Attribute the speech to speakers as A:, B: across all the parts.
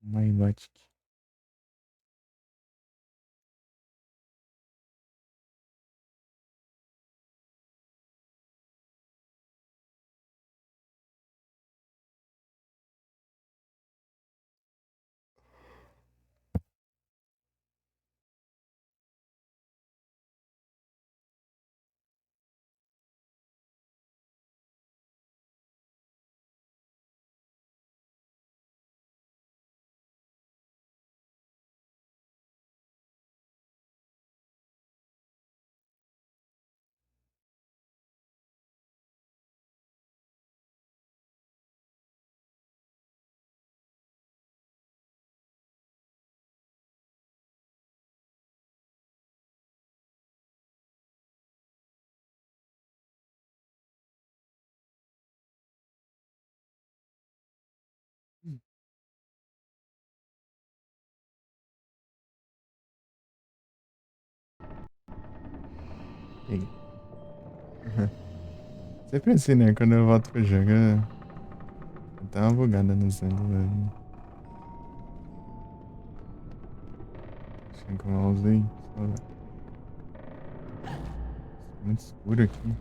A: Mailotic. Peguei. Sempre assim, né? Quando eu volto pro jogo, dá uma bugada no celular. Chega com o mouse aí. Muito escuro aqui.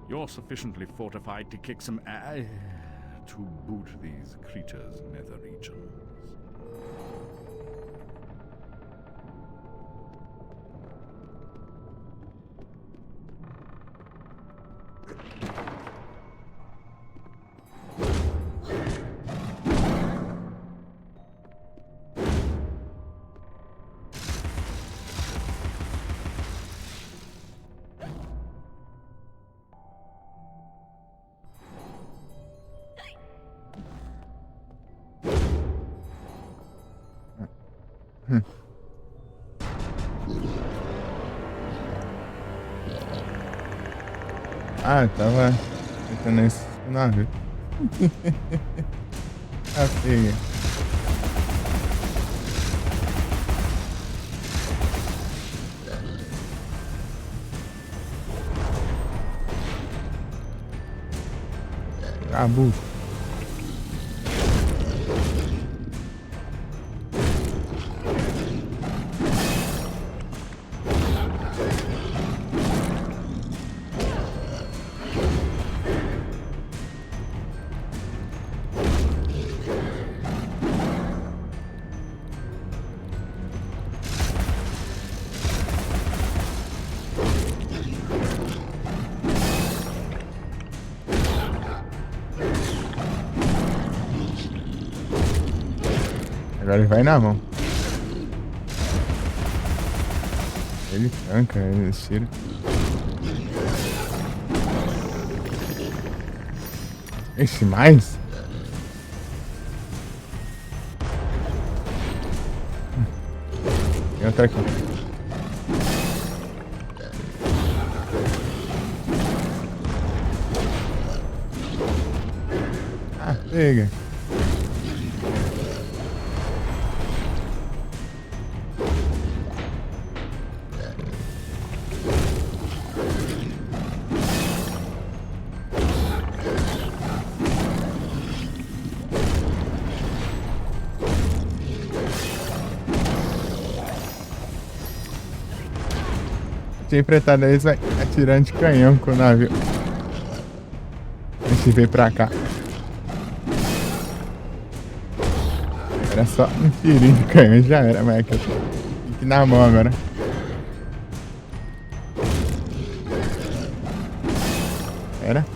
B: You're sufficiently fortified to kick some to boot these creatures' nether regions.
A: Ah, eu tava tentando esse navio. Ah, feia. Abu. Agora ele vai na mão. Ele tanca, ele tira. Esse mais? Tem outra aqui. Ah, pega. Tinha enfrentado eles atirando de canhão com o navio. A gente veio pra cá. Era só um tirinho de canhão e já era, mas aqui eu tô aqui na mão agora. Era?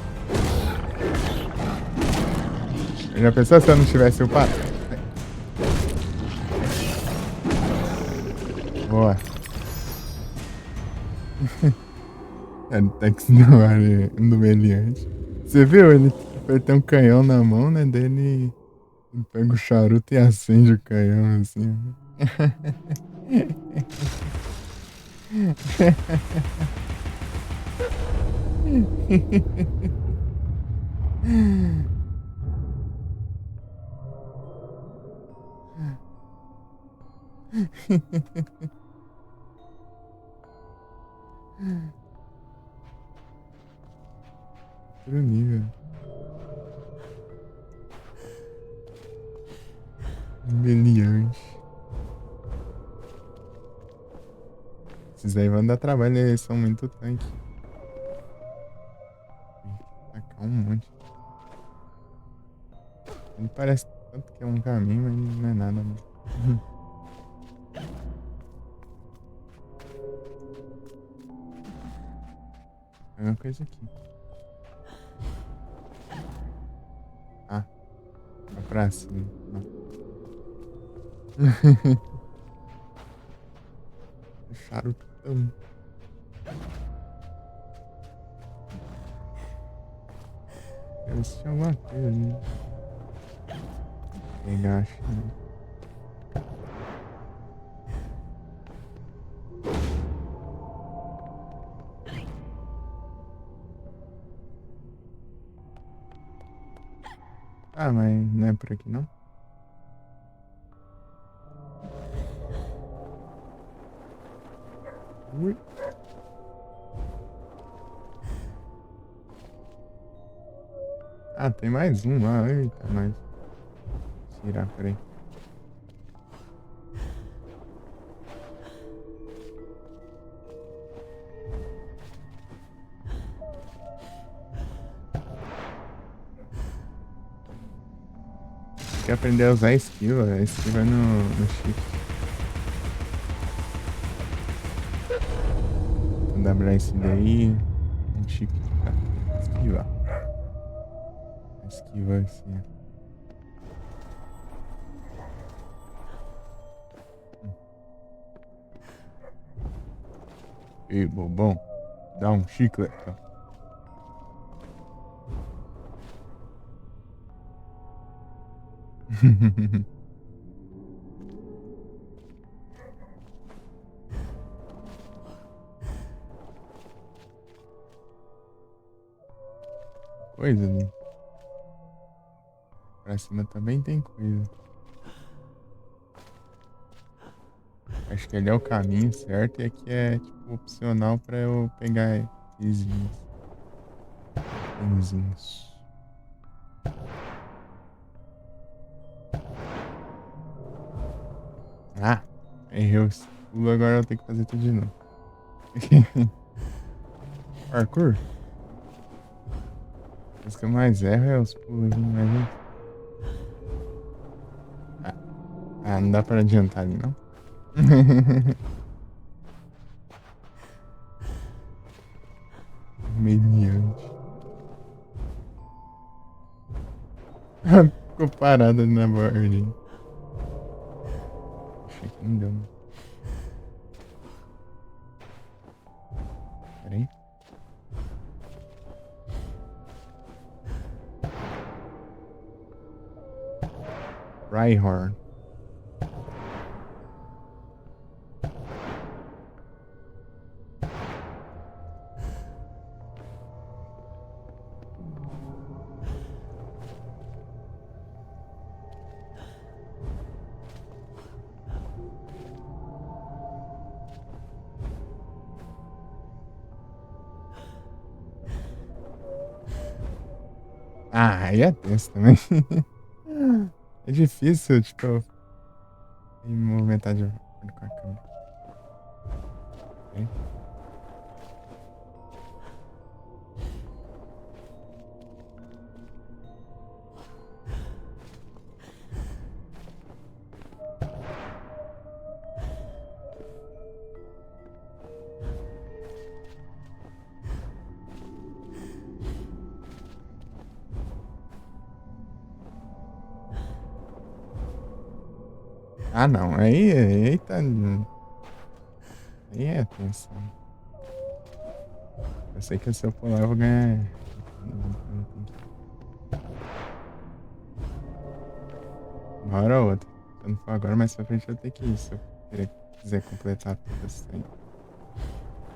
A: Já pensou se eu não tivesse o pato? Boa. É, no Tex não, ali, no meliante. Você viu? Ele Ele tem um canhão na mão, né? Dele pega o charuto e acende o canhão, assim. Outro nível. Meliante. Esses aí vão dar trabalho, eles são muito tanque. Tem que tacar um monte. Ele parece tanto que é um caminho, mas não é nada, mano. É uma coisa aqui. Ah, vai pra cima. Não. Charutão. Deve ser alguma coisa ali. Pegar, acho que não. Ah, mas não é por aqui não? Ui. Ah, tem mais um lá. Eita, mais. Tirar, peraí. Tem que aprender a usar a skill, a skill vai no shift. Então dobrar esse daí. Um shift pra esquivar. Esquiva assim, ó. Ei, bobão. Dá um chiclete, ó. Coisa ali. Pra cima também tem coisa. Acho que ali é o caminho certo e aqui é tipo opcional pra eu pegar itens. Itens. Ah, errei o pulo, agora eu tenho que fazer tudo de novo. Parkour? Os que eu mais erro é os pulos aqui, mas. Ah, não dá pra adiantar ali, não? Mediante. Ficou parada na borda. Achei que não deu, não. Peraí. Rhyhorn. Ah, aí é tenso também. É difícil, tipo, me movimentar de acordo com a câmera. Ok? Ah, não. Aí tá. Aí é tenso. Eu sei que se eu pular eu vou ganhar. uma hora ou outra. Se eu não for agora, mais pra frente eu tenho que ir, se eu quiser completar tudo esse trem.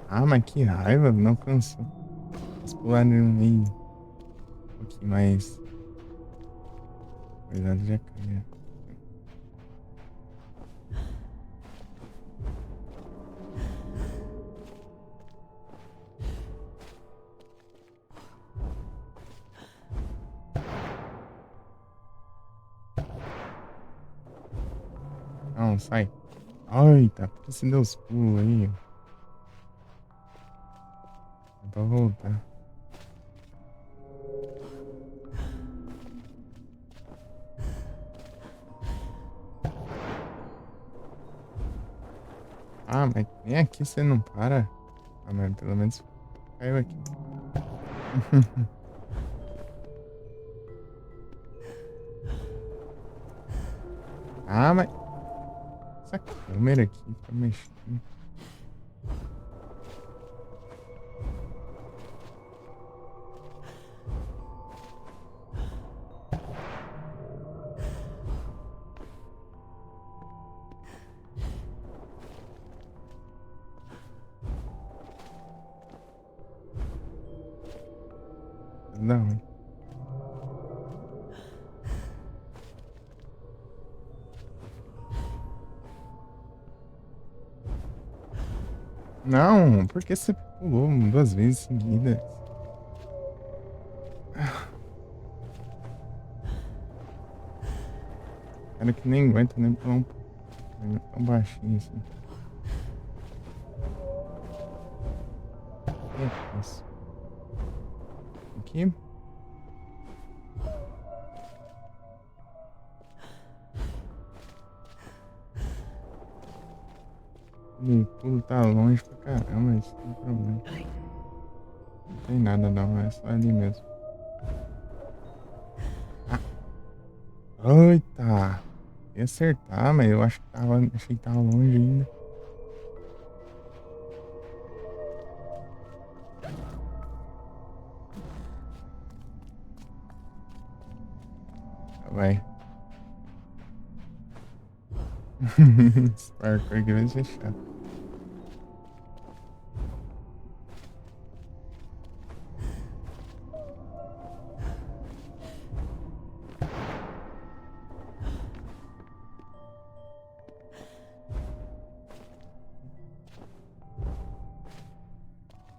A: Ah, mas que raiva, não cansou. Eles pularam no meio. Um pouquinho mais. Cuidado, já caiu. Não, sai. Ai, tá. Por que você deu os pulos aí, ó? É pra voltar. Ah, mas nem aqui você não para. Ah, mas pelo menos caiu aqui. Ah, mas essa câmera aqui tá mexendo. Não. Não, por que você pulou 2 vezes seguidas? Cara que nem aguenta nem pular tão baixinho assim. É isso. Aqui. O pulo tá longe pra caramba, isso não tem problema. Não tem nada não, é só ali mesmo. Ah, eita! Ia acertar, mas eu acho que achei que tava longe ainda. Vai. Esse parkour aqui vai ser chato.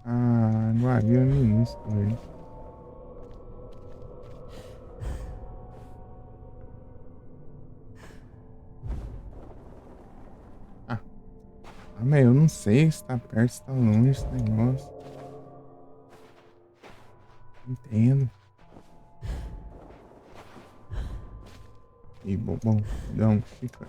A: Ah, não havia no início também. Ah, mas eu não sei se tá perto, se tá longe esse negócio. Entendo. E bom, não, fica.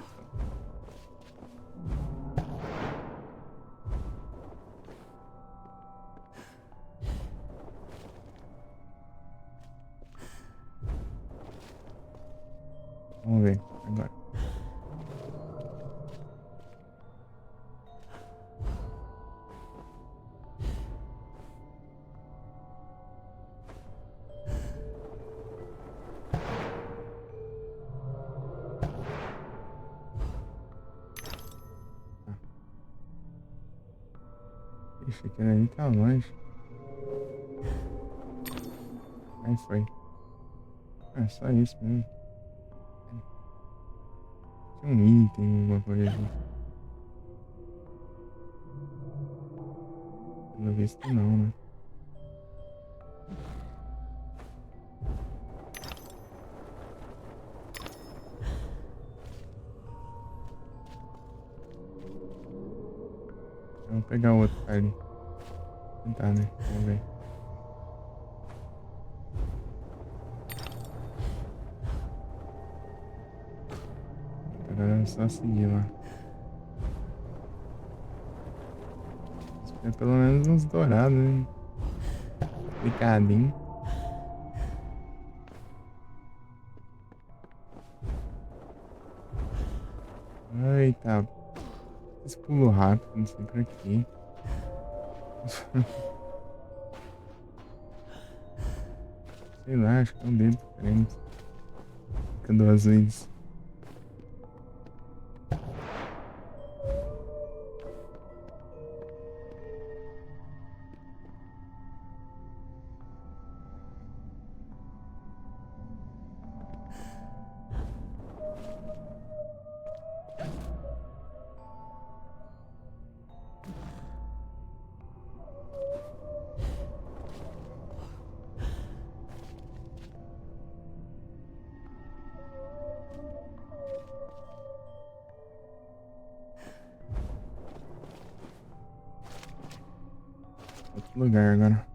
A: Vamos ver agora. Ah, ixi, aquele ali tá longe. Aí foi. Ah, só isso mesmo. Tinha um item, alguma coisa ali. Pelo visto não, né? Vamos pegar o outro cara ali. Tentar, né? Vamos ver. Agora é só seguir lá. É pelo menos uns dourados, hein? Picadinho. Eita. Esse pulo rápido, não sei pra quê. Sei lá, acho que é um dedo diferente. Fica 2 vezes. lugar agora.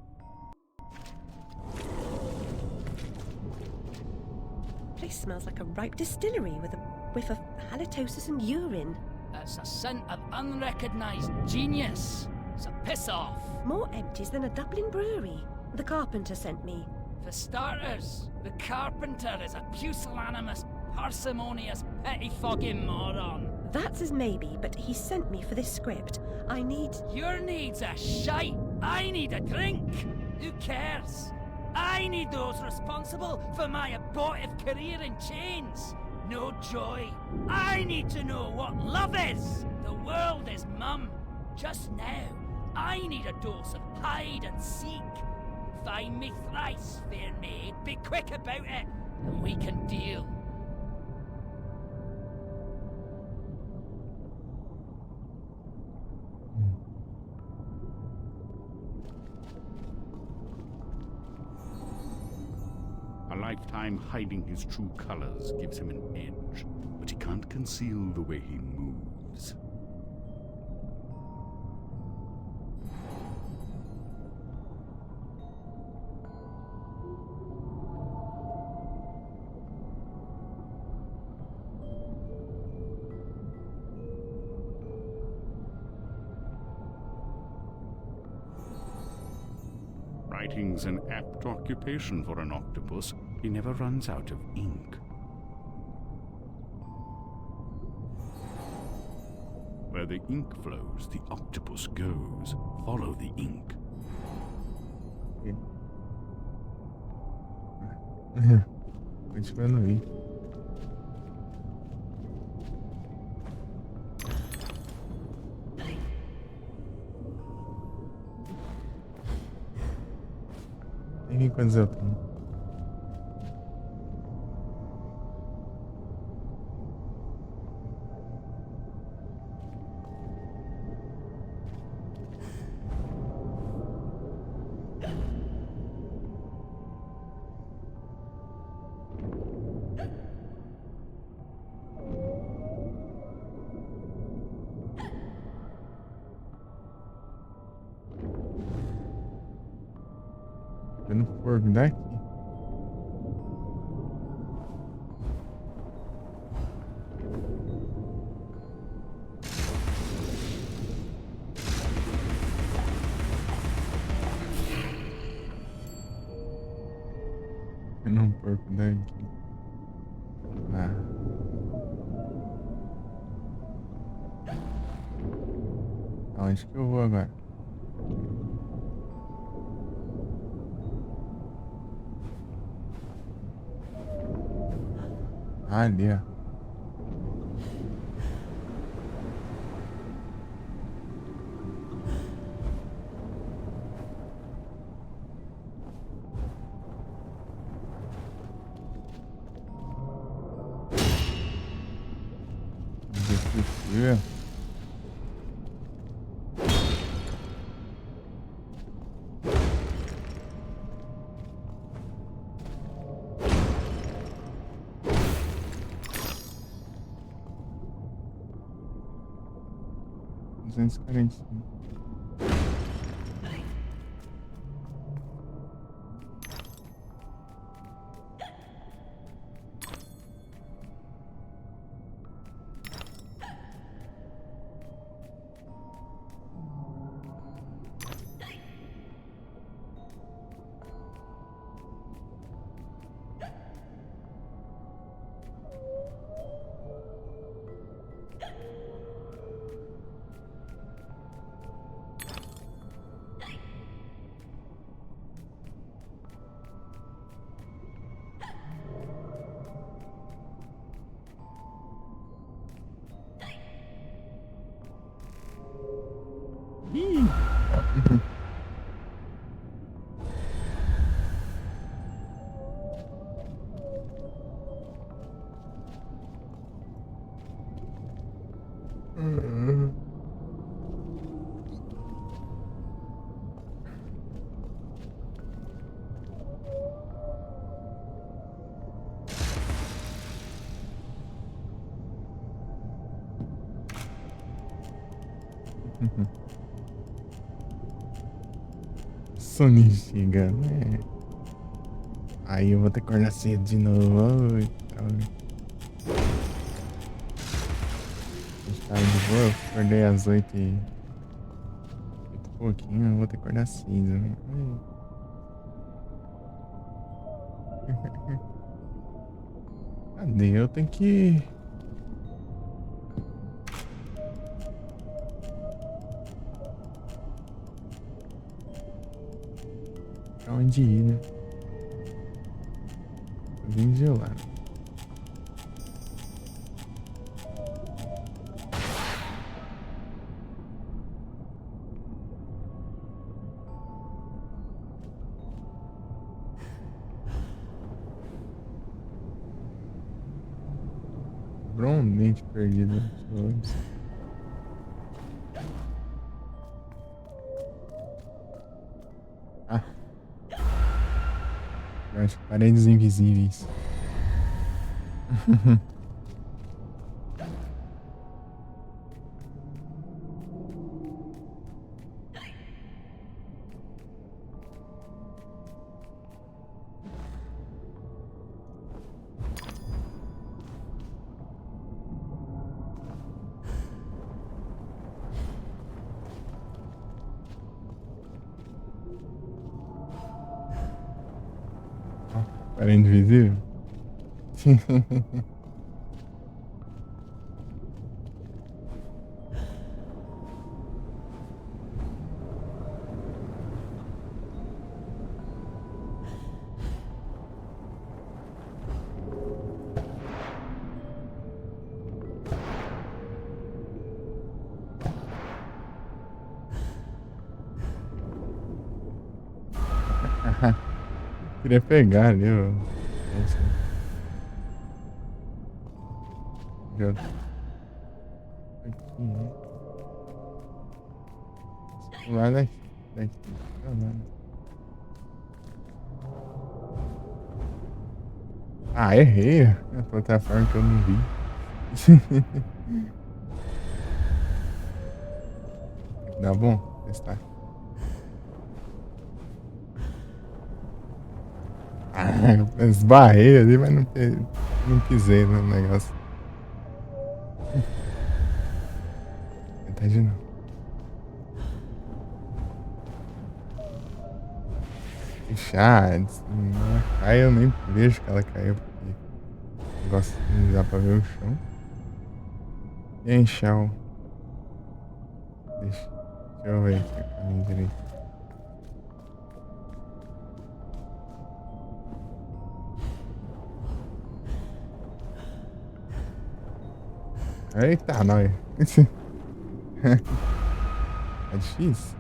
C: Place smells like a ripe distillery with a whiff of halitosis and urine.
D: It's a scent of unrecognised genius. So piss off.
C: More empties than a Dublin brewery. The carpenter sent me.
D: For starters, the carpenter is a pusillanimous, parsimonious, pettifogging moron.
C: That's as maybe, but he sent me for this script. I need...
D: Your needs a shite. I need a drink. Who cares? I need those responsible for my abortive career in chains. No joy. I need to know what love is. The world is mum. Just now, I need a dose of hide and seek. Find me thrice, fair maid. Be quick about it, and we can deal.
B: A lifetime hiding his true colors gives him an edge, but he can't conceal the way he moves. Writing's an apt occupation for an octopus. He never runs out of ink. Where the ink flows, the octopus goes. Follow the ink.
A: Continuando aí. Tem quantos eu tenho? Vendo por daqui. Vendo um porco daqui. Ah. Aonde que eu vou agora? Ali, ó. Desistir. $245. Soninho chegando, né? Aí eu vou ter que acordar cedo de novo. Oi, droga. Tá de boa, eu acordei às 8 e pouquinho, eu vou ter que acordar cedo, né? Cadê? Eu tenho que. Pra onde ir, né? Tô bem gelado. Sobrou um dente perdido. Ah. Eu acho que paredes invisíveis. Parede invisível? Queria pegar ali, ó. Já. Aqui, né? Lá daqui. Ah, errei. É plataforma que eu não vi. Dá bom testar. Ah, esbarrei ali, mas não pisei no negócio. Tentar de novo. Fechar, ela cai, eu nem vejo que ela caiu, porque eu gosto de dar pra ver o chão. E enxar o. Deixa eu ver aqui o caminho direito. Eita, nós. É difícil.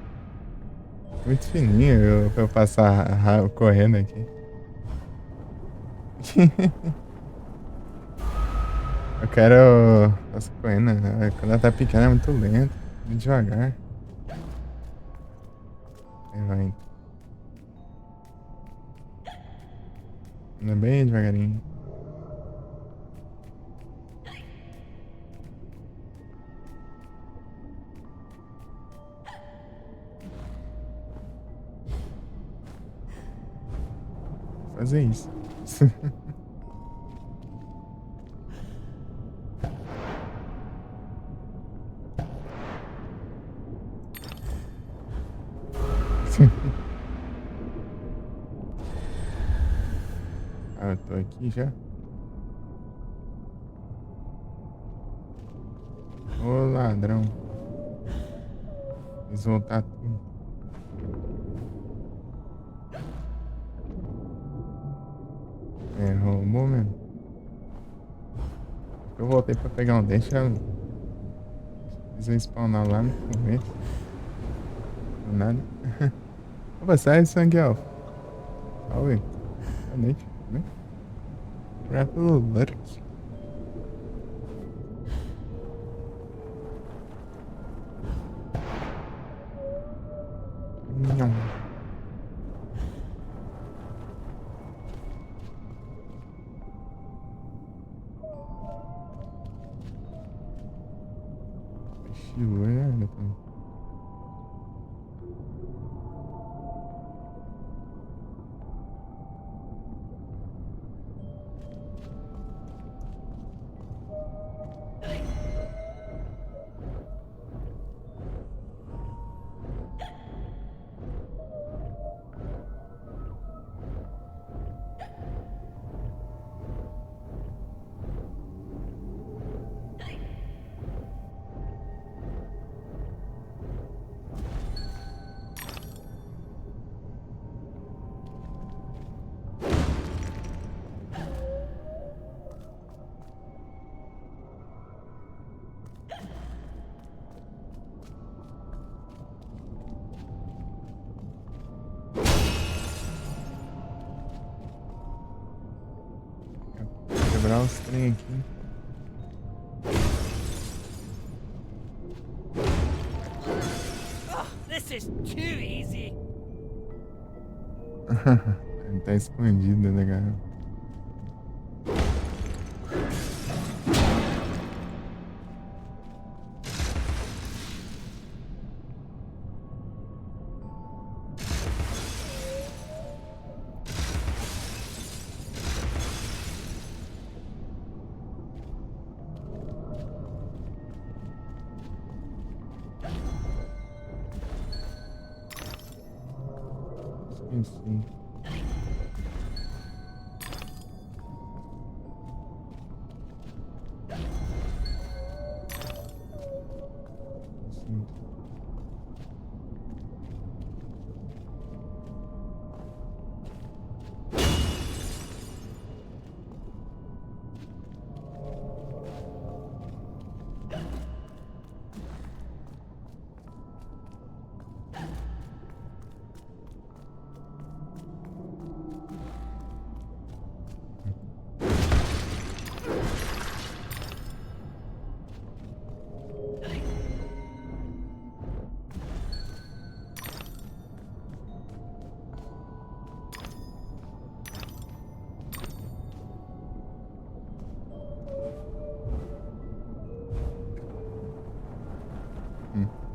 A: Muito fininho pra eu passar correndo aqui. Eu quero passar correndo, né? Quando ela tá pequena é muito lento, muito devagar. Aí vai. Anda bem devagarinho. Fazer isso. Ah, eu tô aqui já. Ô ladrão. Eles voltar tudo. É, roubou mesmo. Eu voltei pra pegar um dente, eles vão spawnar lá no começo. Do nada. Opa, sai, sangue elfo. Salve. Boa noite, tudo bem? Grapple Lurk. Não. Chegou, né? quebrar os trem aqui.
D: Oh, this is too easy.
A: Ele tá escondido, né, cara? Esqueci. Sim.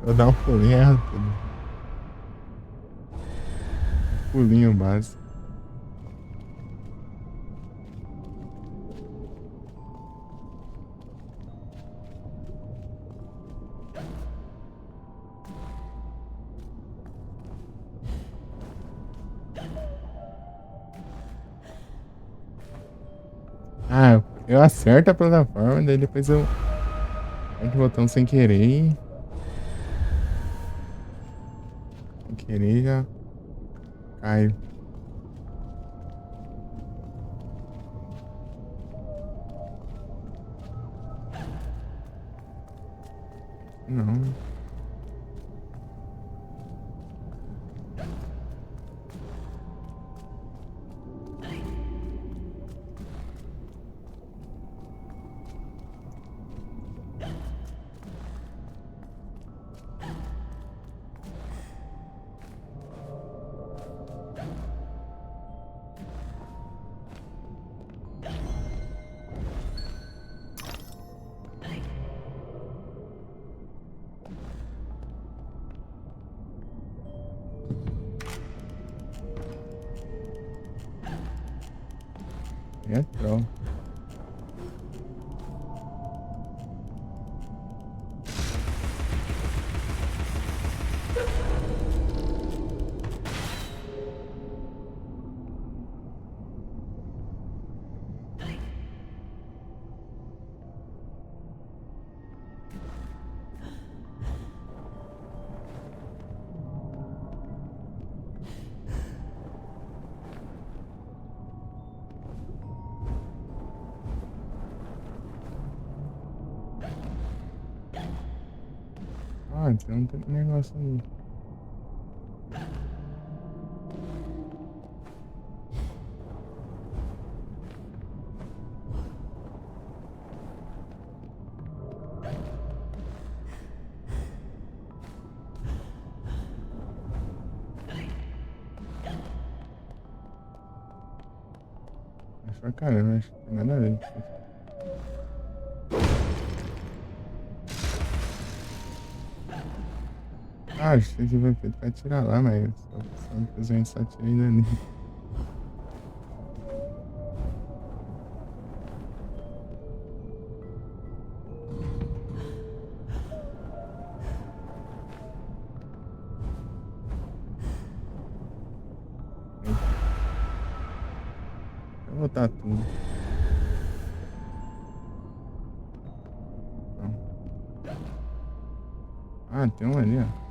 A: Vou dar um pulinho rápido. Pulinho básico. Ah, eu acerto a plataforma, daí depois eu aperto o botão sem querer. Sem querer já caio. Não. É troll. Ah, então tem um negócio aí. Mas pra caramba, acho que não tem nada a ver. Ah, acho que foi feito pra tirar lá, mas só depois a gente só tira ainda ali. Vou botar tudo. Não. Ah, tem um ali, ó.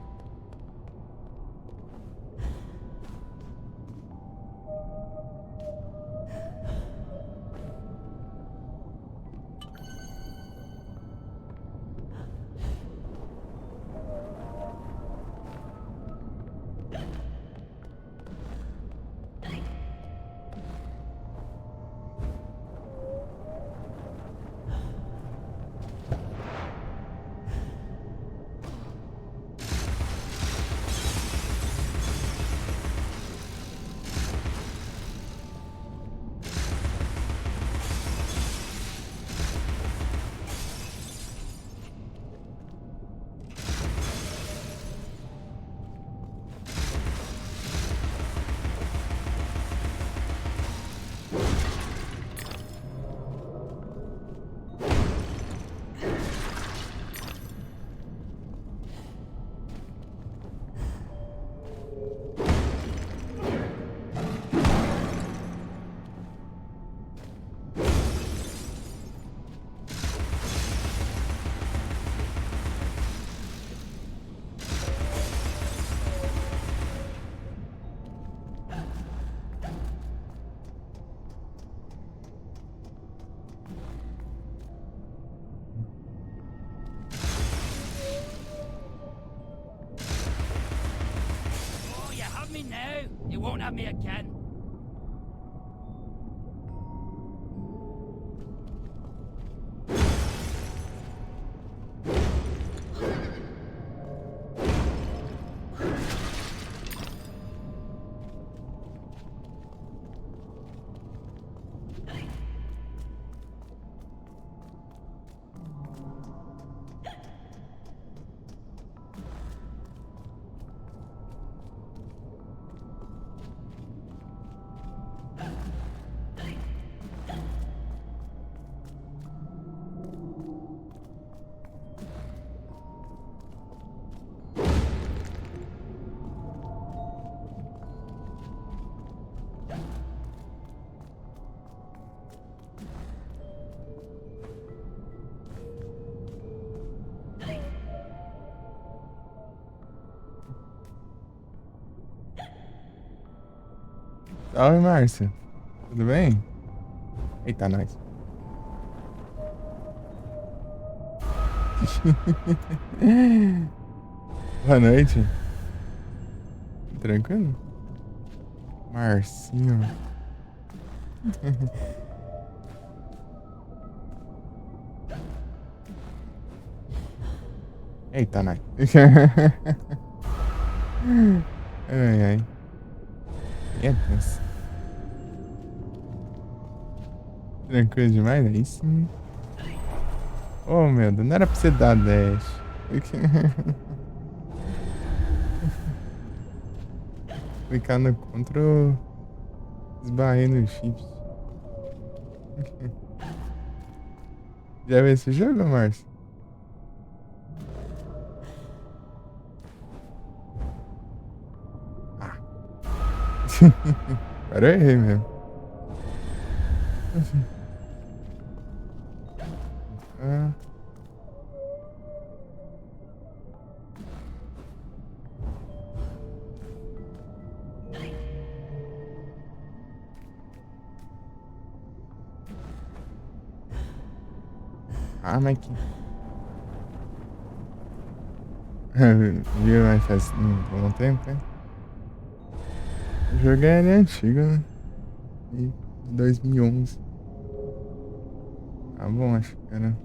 D: won't have me again.
A: Salve, Márcia. Tudo bem? Eita, nós. Boa noite. Tranquilo? Marcinho. Eita, nós. Ai, ai. Etas. Tranquilo demais, aí sim. Oh, meu Deus, não era pra você dar dash. Clicar no Ctrl, esbarrei no Shift. Já viu esse jogo, Márcio? Ah. Agora eu errei mesmo. Ah. Ah, mas que... Viu, mas faz um bom tempo, hein? O jogo é antigo, né? De 2011. Ah, bom, acho que era...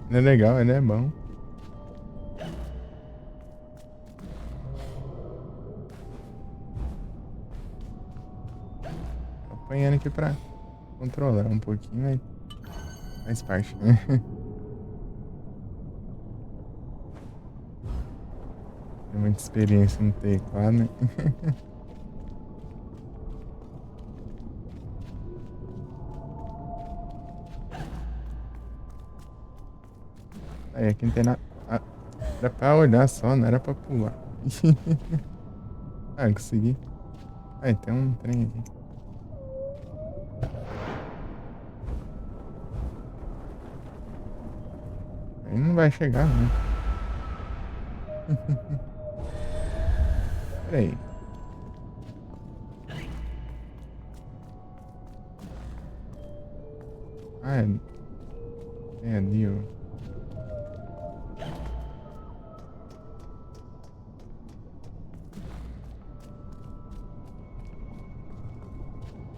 A: Ele é legal, ele é bom. Tô apanhando aqui pra controlar um pouquinho, mas faz parte. Tem muita experiência no teclado, né? Aí, aqui não tem nada. Ah, era pra olhar só, não era pra pular. Ah, eu consegui. Aí, tem um trem aqui. Aí não vai chegar, né? Peraí. Ah, é ali, ó.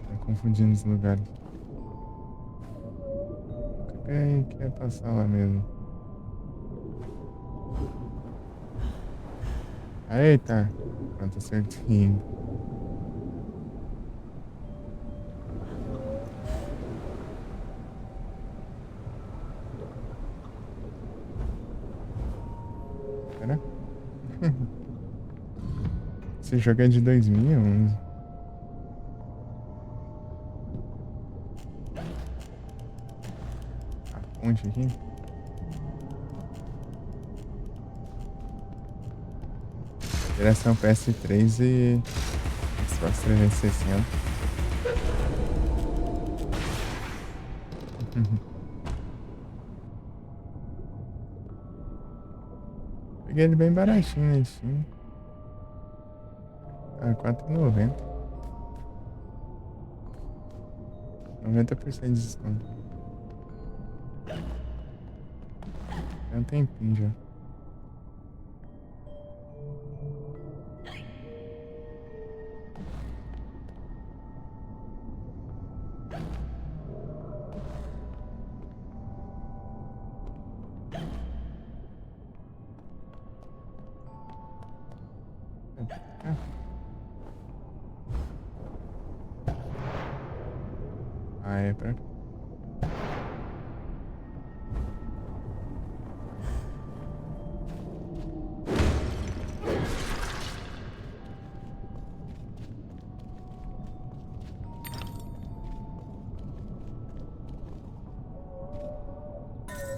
A: Tá confundindo os lugares. Quer passar lá mesmo. Eita! Pronto, certinho. Pera. Esse jogo é de 2011. A ponte aqui. Geração PS3 e Xbox 360. Peguei ele bem baratinho na Steam. Tá R$4,90. 90% de desconto. Tem um tempinho já. Ah, é pra...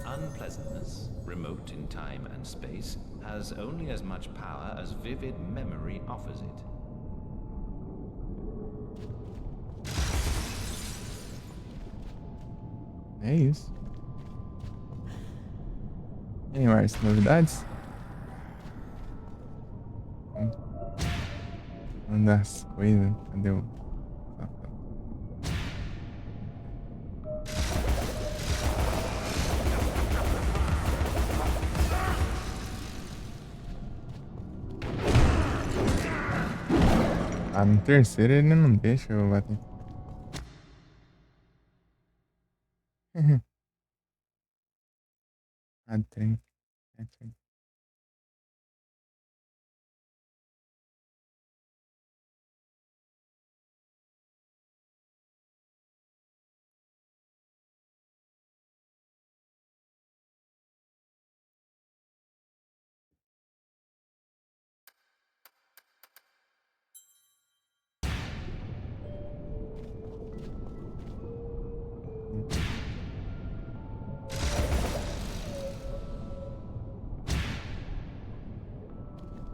E: Unpleasantness, remote in time and space, has only as much power as vivid memory offers it.
A: É isso. Tem mais novidades? Mandar as coisas. Cadê o... Ah, no terceiro ele não deixa eu bater. Ah, trem. É trem.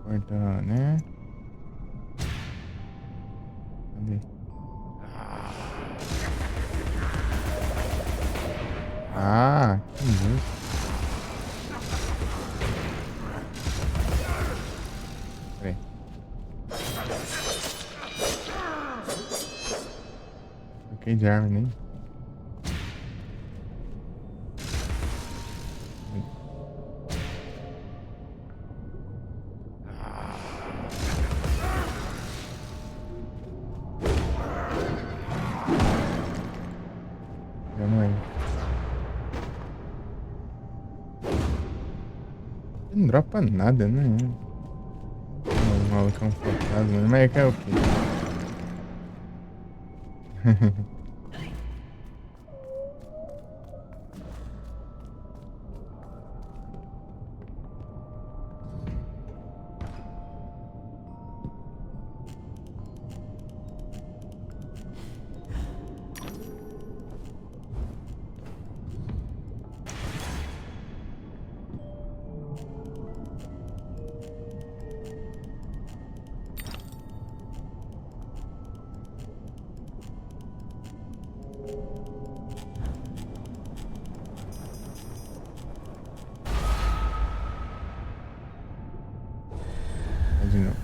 A: Corta, né? Cadê? Ah, que injusto. Peraí. Troquei de arma, nem. Já não é. Não dropa nada, né? O malucão fantasma. Mas é que é o quê? De novo.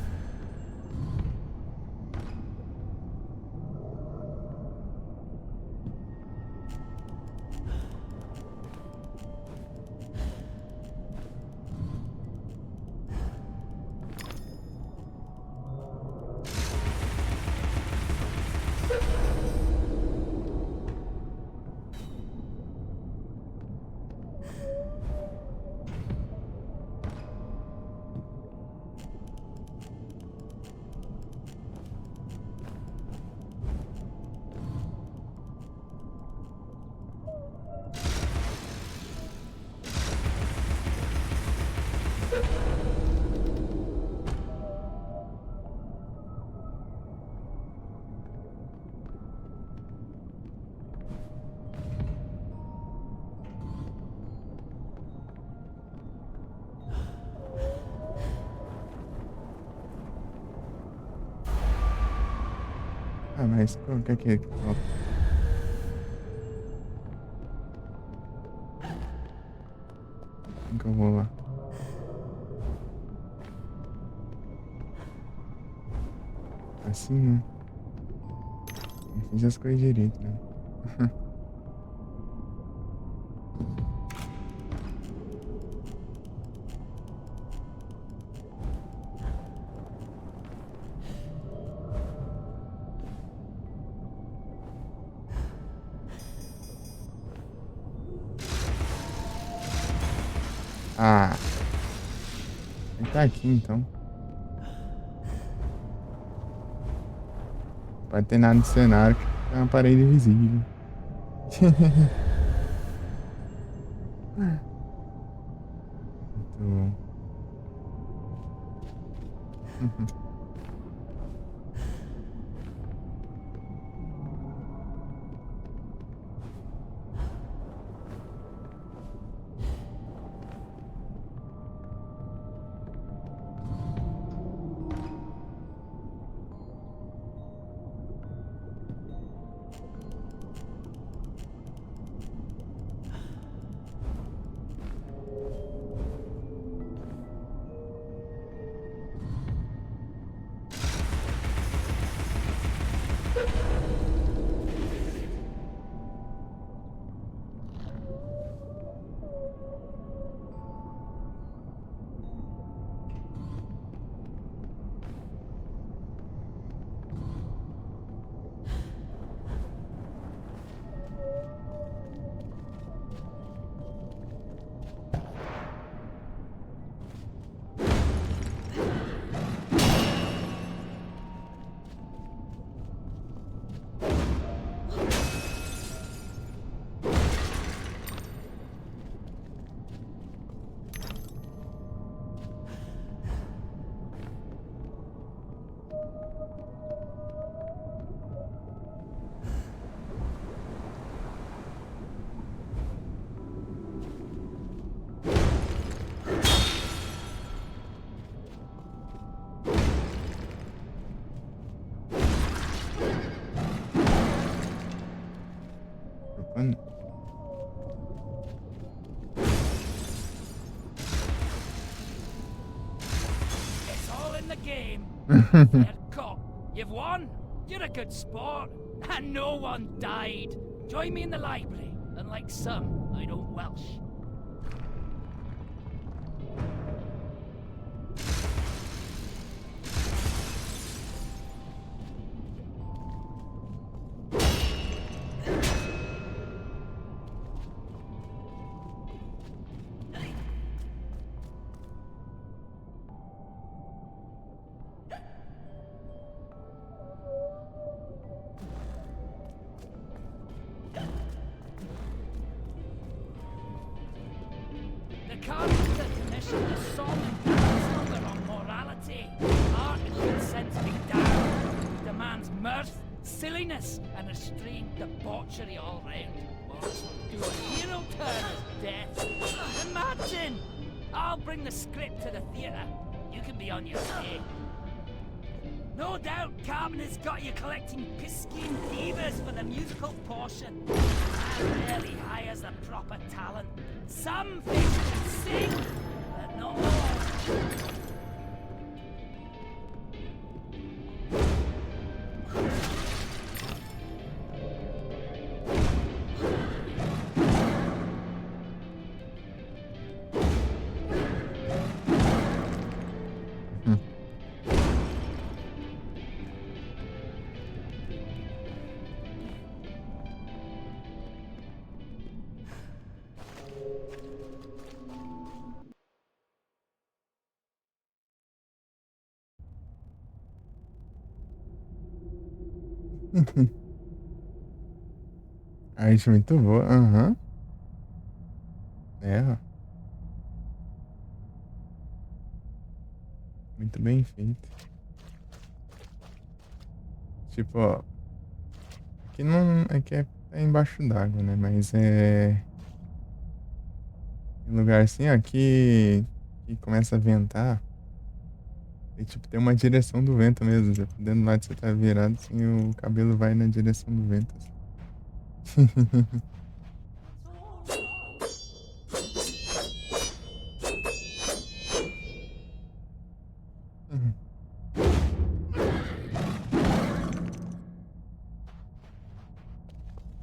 A: Ah, mas qual que é que... Como que eu vou lá? Assim, né? Não fiz as coisas direito, né? Ah, ele tá aqui então. Não pode ter nada no cenário que é uma parede invisível. Muito bom. Propaganda.
D: It's all in the game. Fair cop. You've won. You're a good sport. And no one died. Join me in the library. Unlike some, I don't Welsh. The Carpenter commissioned a song and dance number on morality. Art and consent be down. Demands mirth, silliness, and restrained debauchery all round. Whilst do a hero turn as death. Imagine! I'll bring the script to the theatre. You can be on your way. No doubt Carpenter's got you collecting Piscine divas for the musical portion. That rarely hires the proper talent. Some fish can sing, but not all.
A: Arte muito boa. Aham. É, ó. Muito bem feito. Tipo, ó. Aqui não. Aqui é embaixo d'água, né? Mas é. Tem lugar assim, ó, que começa a ventar. E tipo, tem uma direção do vento mesmo. Dependendo do lado que você tá virado, assim, o cabelo vai na direção do vento. Assim.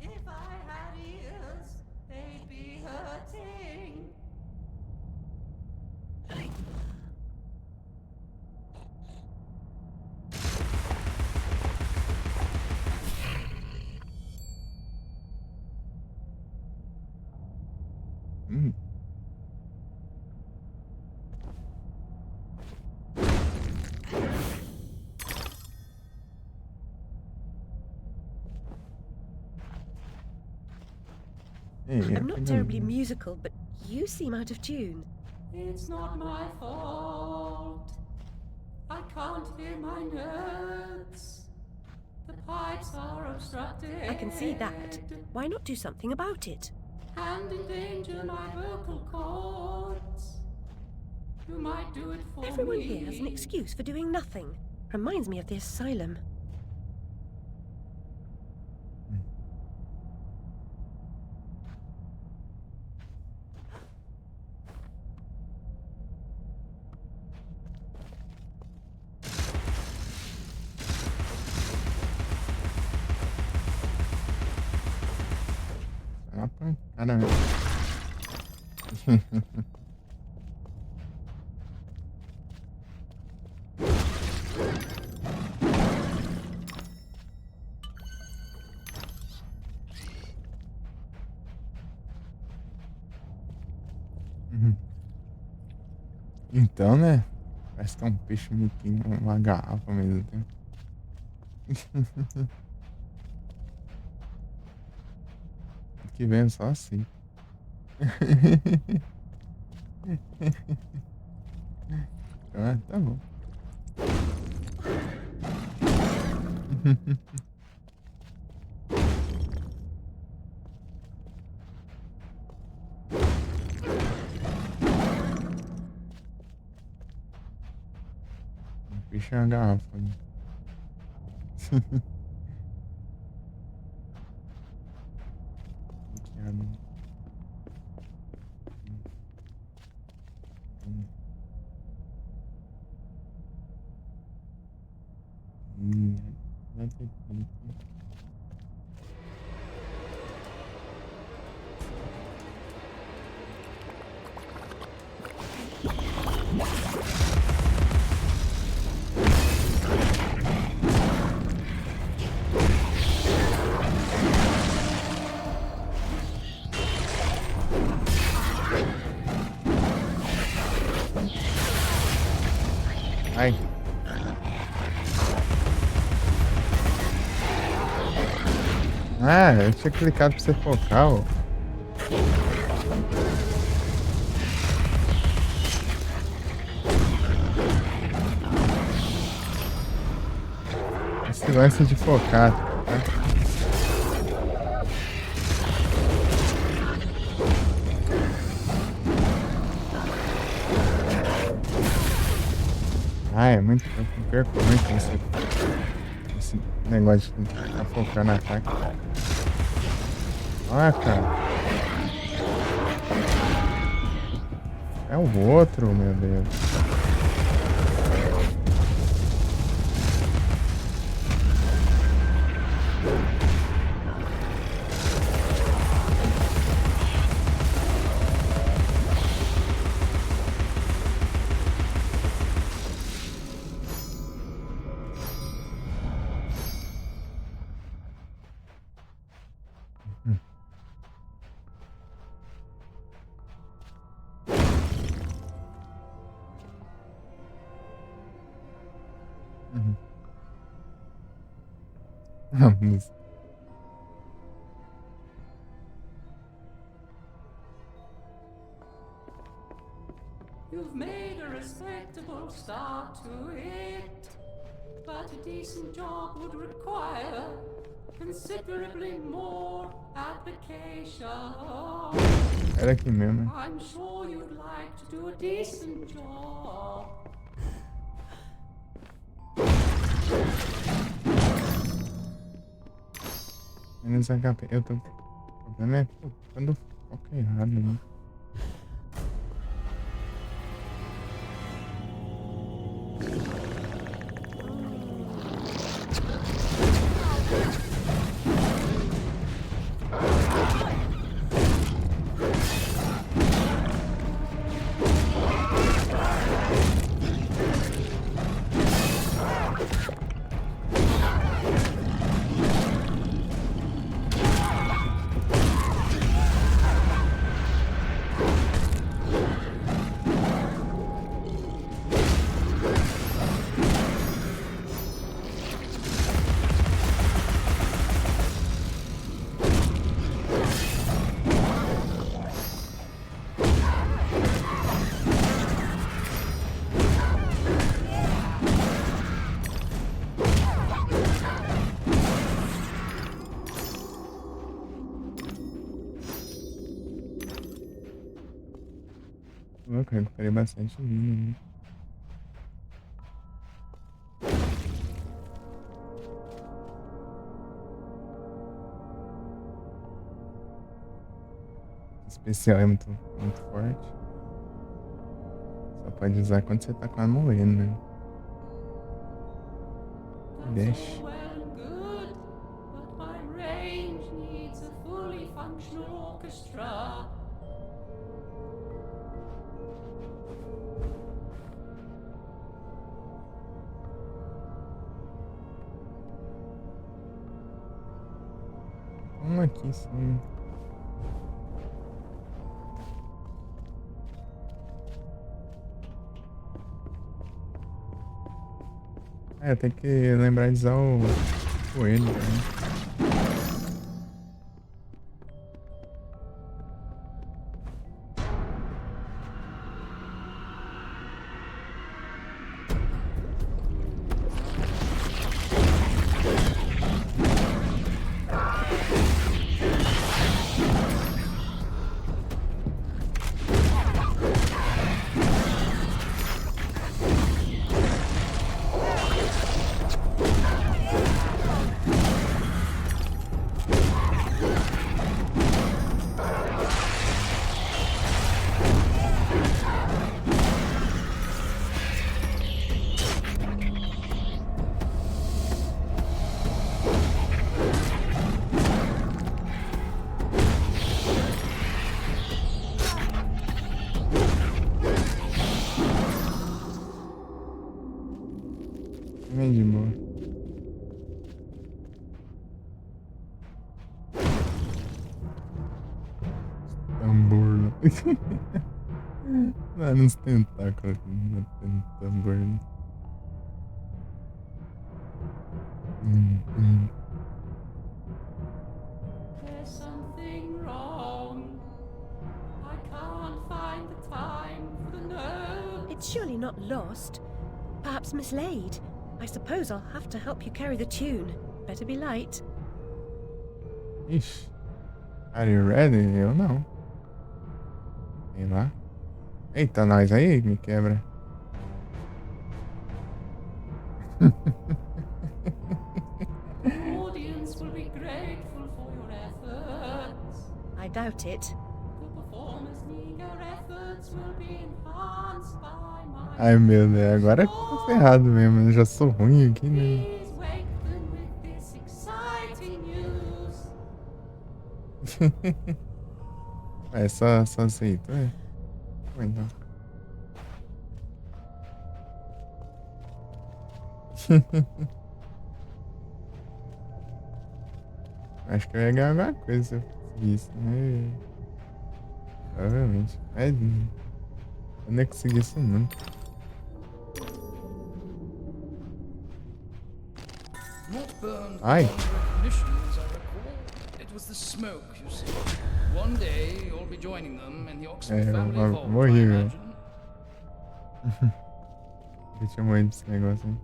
C: If I had ears, they'd be hurting.
A: Ei,
C: I'm not terribly musical, but you seem out of tune.
F: It's not my fault. I can't hear my notes. The pipes are obstructed.
C: I can see that. Why not do something about it?
F: And endanger my vocal cords. You might do it for
C: Everyone
F: me.
C: here has an excuse for doing nothing. Reminds me of the asylum.
A: É uma pancada mesmo. Então, né? Parece que é um peixe meio que uma garrafa ao mesmo tempo. Que vem só assim. Ah, tá bom. Um peixe é uma garrafa. Né? Vai ter tempo. Ai. Ah, eu tinha clicado pra você focar, ó. Esse lance de focar, tá? Ah, é muito. Eu perco muito esse negócio de ficar focando na ataque. Ah, cara. É o outro, meu Deus. A música.
F: You've made a respectable start to it, but a decent job would require considerably more application.
A: Era aqui mesmo, né?
F: I'm sure you'd like to do a decent job.
A: Menos HP. Eu tô. O problema é quando foca errado, né? Eu recuperei bastante vida, né? Especial é muito forte. Só pode usar quando você tá quase morrendo, né?
F: That's
A: Dash.
F: all well and good, but my range needs a fully functional orchestra.
A: Aqui sim. É, tem que lembrar de usar o coelho também. Vem de boa. Tambor. Mano, uns tentáculos aqui batendo tambor. Hum.
F: There's something wrong. I can't find the time for the note.
C: It's surely not lost. Perhaps mislaid. I suppose I'll have to help you carry the tune. Better be light.
A: Ixi. Are you ready? Eu não. Sei lá. Eita, nós aí, me quebra.
F: The audience will be grateful for your efforts.
C: I doubt it.
F: The performer's meager efforts will be enhanced by my.
A: Ai meu Deus, agora eu tô ferrado mesmo. Eu já sou ruim aqui, né?
F: Please wake them with this exciting news.
A: É só aceito, é? Ou então. Acho que eu ia ganhar alguma coisa se eu conseguisse, né? Provavelmente. Mas eu não ia conseguir isso nunca.
G: Not burned
A: Aye.
G: beyond recognition, as I recall. It was the smoke, you see. One day you'll be joining them in the Oxford family vault, I
A: morri, velho.
G: imagine.
A: Eu tinha morrido desse negócio aí.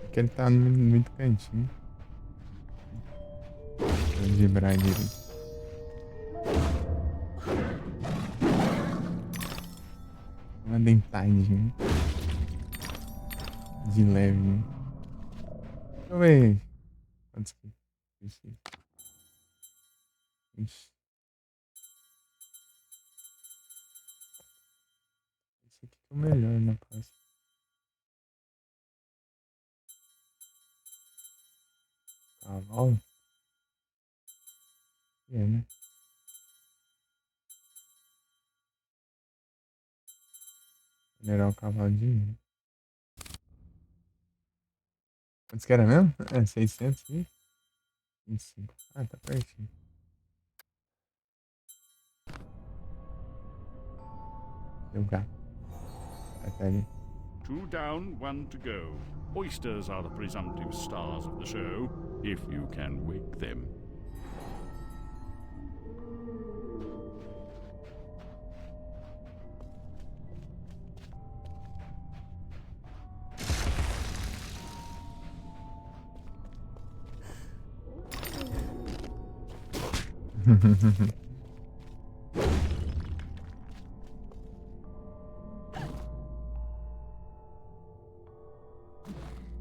A: Porque ele tá muito cantinho. Vou vibrar ele. Uma dentadinha. De leve. Deixa eu ver. Quantos que precisa? Ixi. Esse aqui é o melhor na próxima. Cavalo? É, né? Melhorar o cavalo de mim. Quantos que era mesmo? É, 625. Ah, tá pertinho. Deu gato. Até ali.
B: 2 down, 1 to go. Oysters are the presumptive stars of the show, if you can wake them.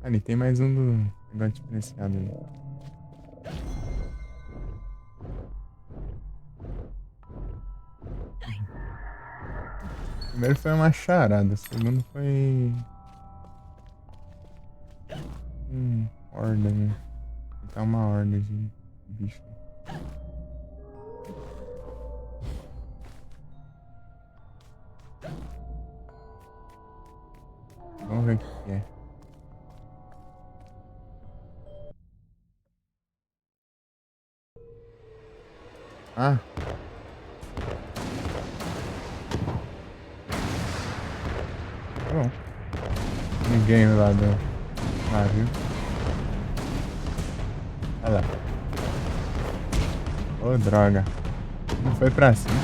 A: Ali tem mais um do negócio diferenciado ali. O primeiro foi uma charada, o segundo foi. Horda, né? Tá uma horda de bicho. Vamos ver o que é. Ah! Bom. Ninguém lá do navio. Olha lá. Ô, droga. Não foi pra cima.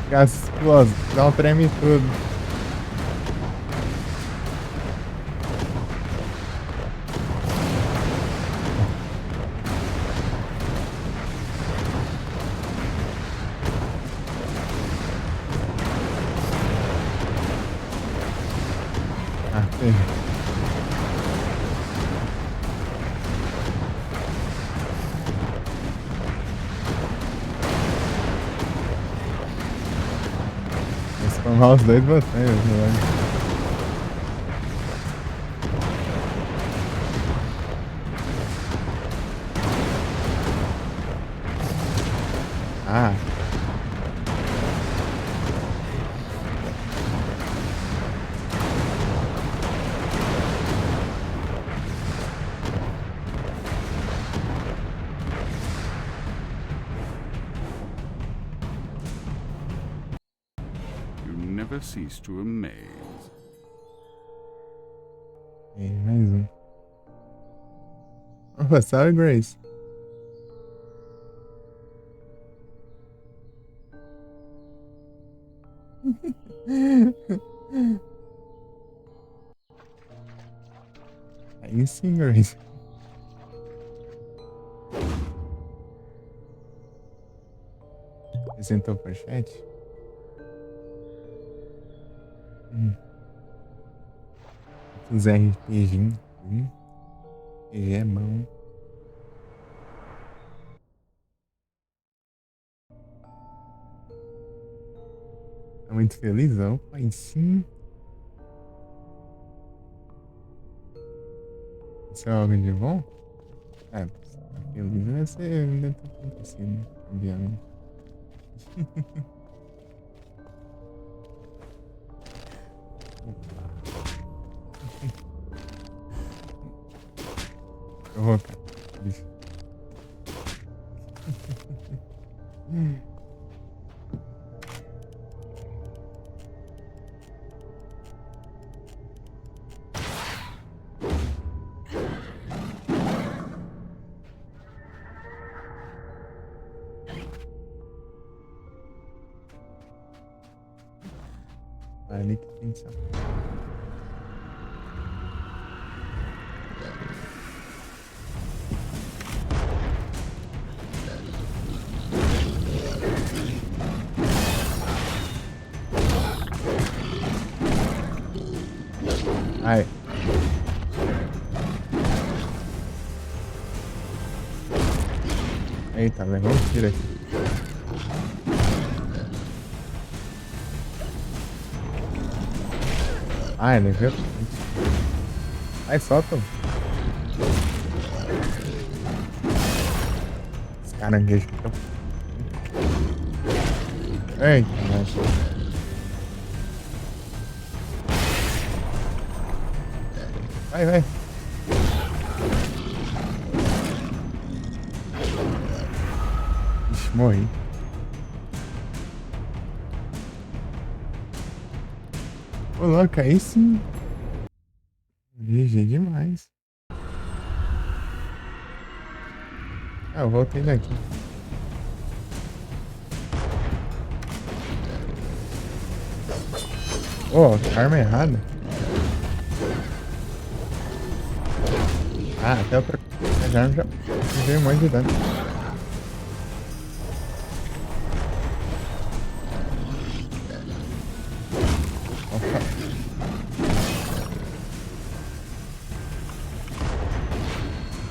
A: Gás explosivo, dá um treme tudo. Ah, tem. Formar os dois botões, né? Ah.
B: Never cease to amaze.
A: E mais um. Oh, salve, Grace. Aí sim, Grace. Você sentou pro chat? Os RPG. RPG é bom. Tá muito feliz? Opa, aí sim. Isso é algo de bom? É, tá feliz deve ser. Deve ter acontecido, obviamente. Eu vou, cara. Bicho. Ali que tem que ser. Ai. Eita, levou um tiro aqui. Ai, levou. Ai, solta. Esse caranguejo aqui. Eita, mas... Vai, vai. Ixi, morri. Ô, louco, aí sim. GG demais. Ah, eu voltei daqui. Ô, arma errada. Ah, até outra. Já veio um monte de dano. Opa.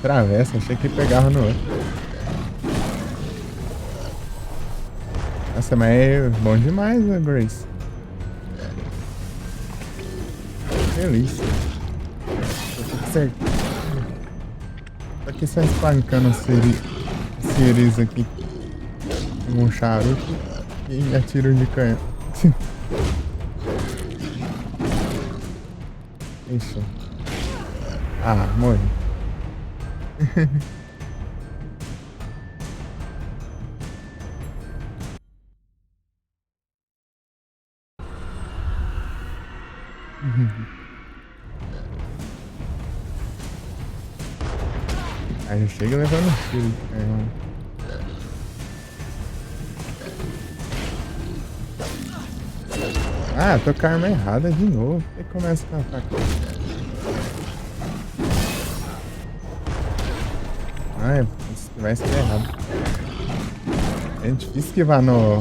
A: Travessa, achei que pegava no outro. Nossa, mas é bom demais, né, Grace? Delícia. Tô aqui só espancando os seres aqui com um charuto e atiro de canhão. Ixi. Ah, morri. Aí já chega levando tiro de canhão. Ah, tô com a arma errada de novo. Por que começa a atacar? Ah, vai ser errado. É difícil esquivar no...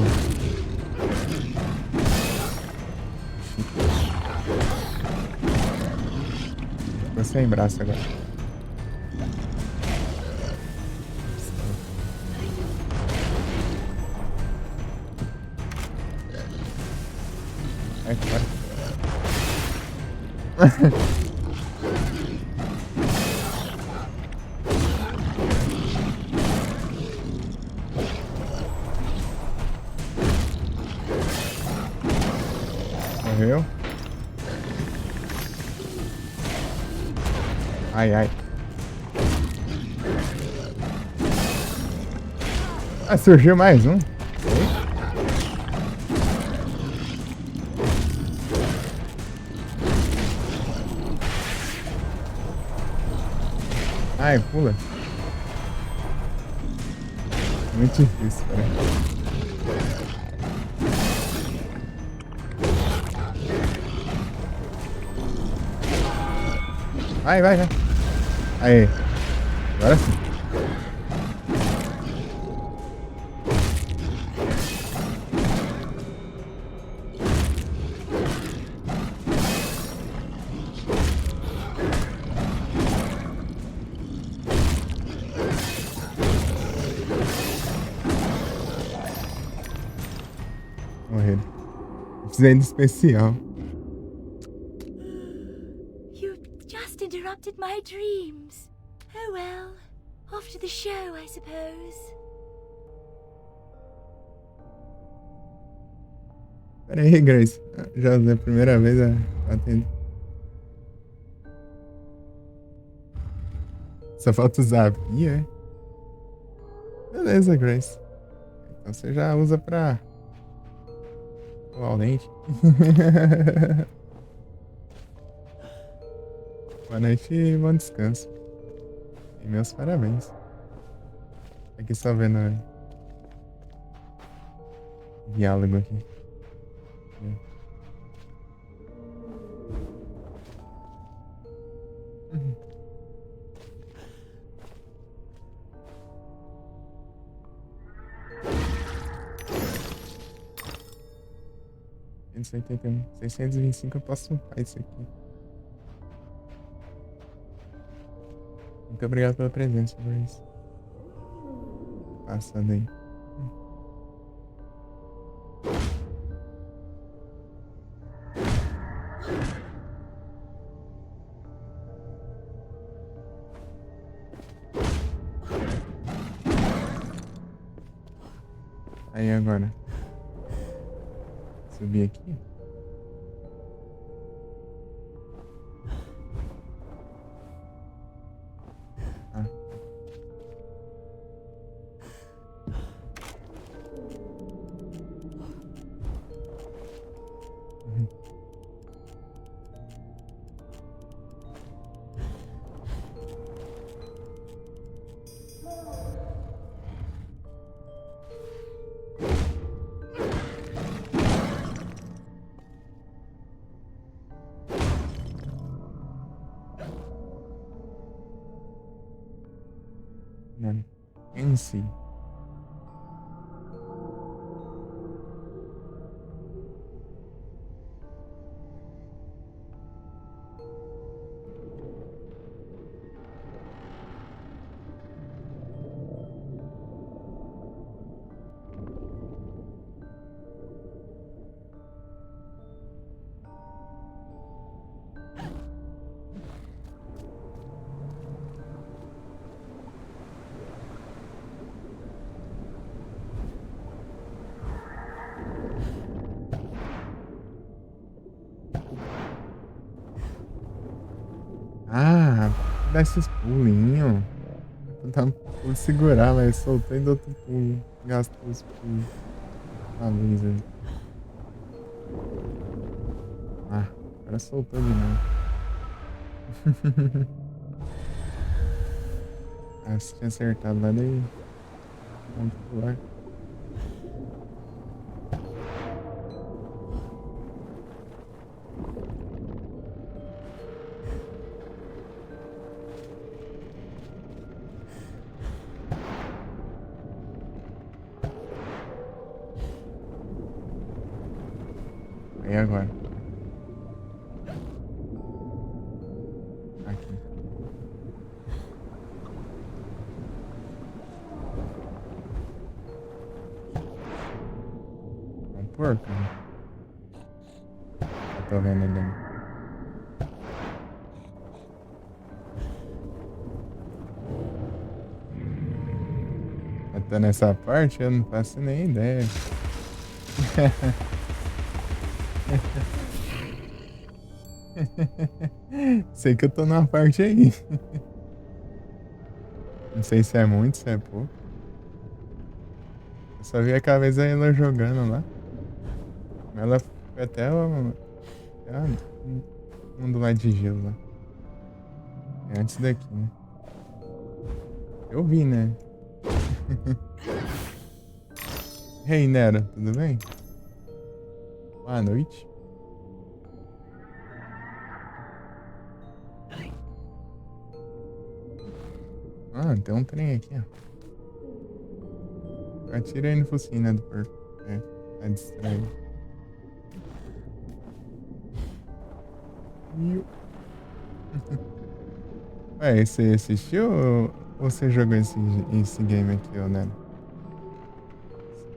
A: Ficou sem braço agora. Ai, fora. Morreu. Ai, ai. Ah, surgiu mais um. Ai, pula. Muito difícil, cara. Vai, vai, vai. Aí. Agora sim. Morreram. Fazendo especial.
H: You just interrupted my dreams. Oh well. Off to the show, I suppose.
A: Pera aí, Grace. Já usei a primeira vez a atender. Só falta usar. Ih, é. Beleza, Grace. Então você já usa pra... Atualmente. Boa noite e bom descanso. E meus parabéns. Aqui só vendo o diálogo aqui. Uhum. R$181. 625 eu posso upar isso aqui. Muito obrigado pela presença, Grace. Passando aí. Aí agora. Subir aqui. Ah. Uhum. em si. Ah, dá esses pulinhos. Tentar pulo segurar, mas soltou e deu outro pulo. Gastou os pulos. A luz aí. Ah, agora soltou de novo. Ah, se tinha acertado lá daí. Vamos pular. Aí agora. Aqui. É um porco, né? Eu tô vendo ele ali. Até nessa parte eu não faço nem ideia. Sei que eu tô numa parte aí. Não sei se é muito, se é pouco. Eu só vi a cabeça ela jogando lá. Ela foi até o mundo lá de gelo lá. É antes daqui, né? Eu vi, né? Hey, Nera, tudo bem? Boa noite. Ah, tem um trem aqui, ó. Atira aí no focinho, né, do porco. É, tá distraído. Ué, você assistiu ou você jogou esse game aqui, ô Nero?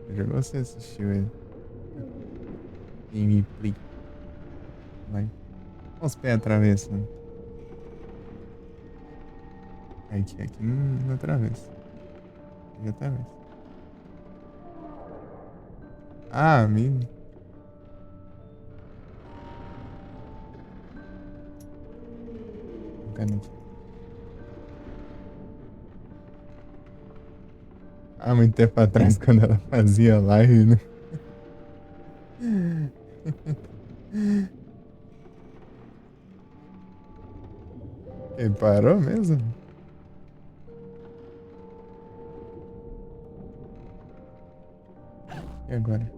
A: Você jogou ou você assistiu ele? Gameplay. Vai. Olha os pés atravessando. Aqui não atravessa. Aqui atravessa. Ah, amigo. Aqui. Há muito tempo atrás, quando ela fazia live, né? Ele parou mesmo? E agora?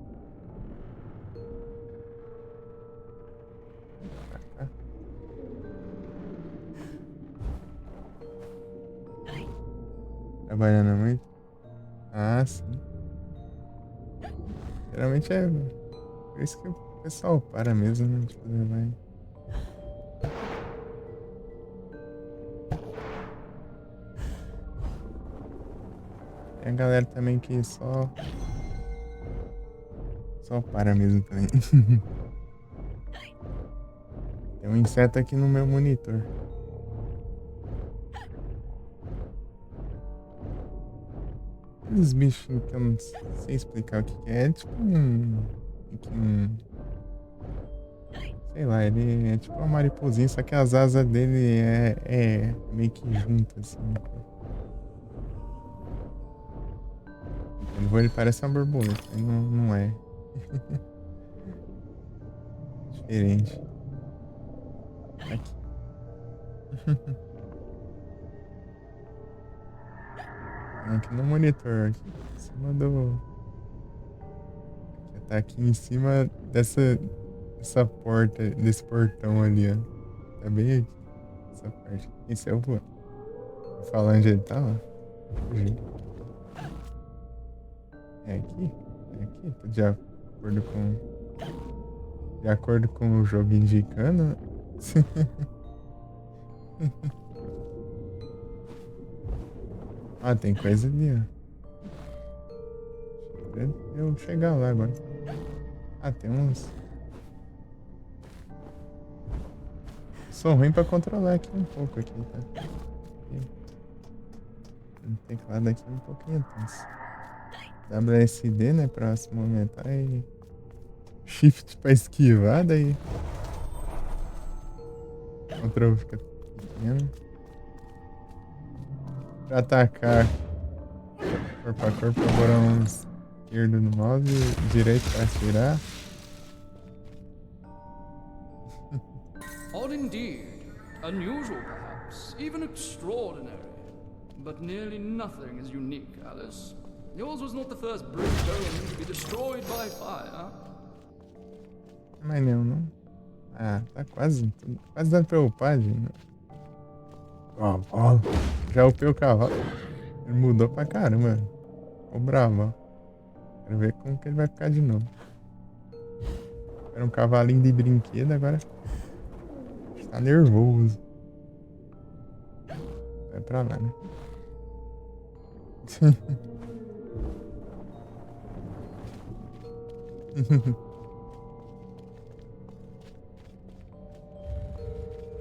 A: Trabalhando muito? Ah, sim. Geralmente é por isso que o pessoal para mesmo, né? De fazer live. Tem a galera também que só para mesmo também. Tem um inseto aqui no meu monitor. Aqueles bichos que eu não sei explicar o que é. É tipo sei lá, ele é tipo uma mariposinha, só que as asas dele é meio que juntas assim. Ele parece uma borboleta, ele não é. Diferente. Aqui. Aqui no monitor, aqui em cima do. Tá aqui em cima dessa porta, desse portão ali, ó. Tá bem aqui. Essa parte. Esse é o voando. Falar onde ele tá, ó. Fugiu. É aqui? É aqui? De acordo com o jogo indicando. Ah, tem coisa ali, ó. Eu chegar lá agora. Ah, tem uns. Sou ruim pra controlar aqui um pouco aqui, tá? O teclado aqui é um pouquinho tenso. WSD, né? Pra se movimentar e. Shift pra esquivar, daí. O controle fica pequeno. Pra atacar. Corpo a corpo, botão esquerdo no mouse, direito pra atirar.
G: Odd indeed. Unusual, perhaps. Even extraordinary. But nearly nothing is unique, Alice. Yours was not the first brimstone to be destroyed by fire.
A: Mas não. Ah, tá quase dando pra upar, gente. Cavalo. Já upei o cavalo. Ele mudou pra caramba. Ficou bravo, ó. Quero ver como que ele vai ficar de novo. Era um cavalinho de brinquedo, agora está nervoso. Vai pra lá, né?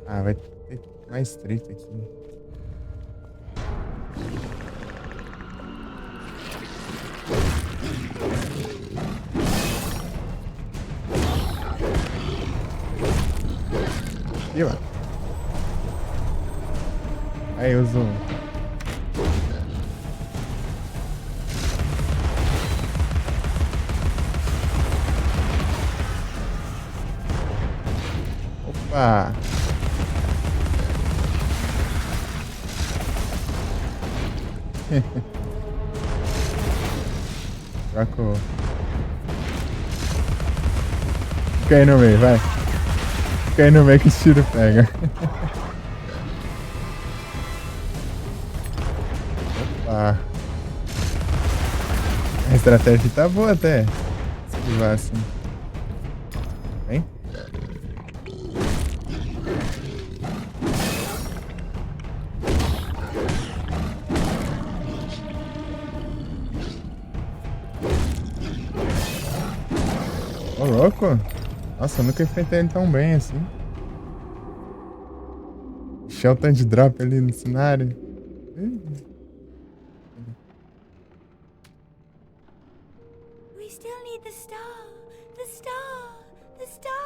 A: Ah, vai ter mais treta aqui. E lá. Aí, o zoom. Opa! Trocou. Fica aí no meio, vai. Fica aí no meio que esse tiro pega. Opa! A estratégia tá boa até. Esquivar assim. Vem. Ô, louco! Nossa, eu nunca enfrentei ele tão bem assim. Encher o tanto de drop ali no cenário.
H: We still need the star. The star. The star.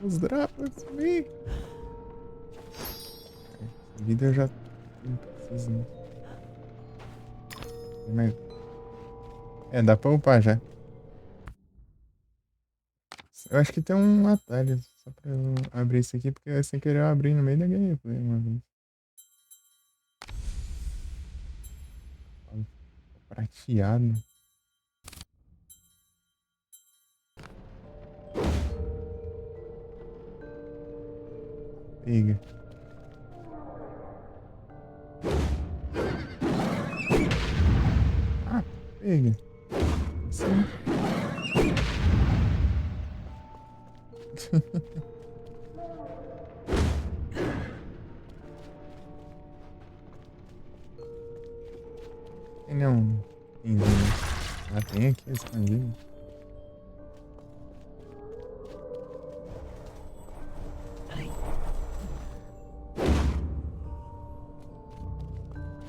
A: Os drops, vi. Essa vida eu já não preciso, né? Mas... É, dá pra upar já. Eu acho que tem um atalho só pra eu abrir isso aqui, porque sem querer eu abri no meio da gameplay uma vez. Prateado. Pega. Ah, pega. Assim. Tem não. Ah, tem aqui escondido.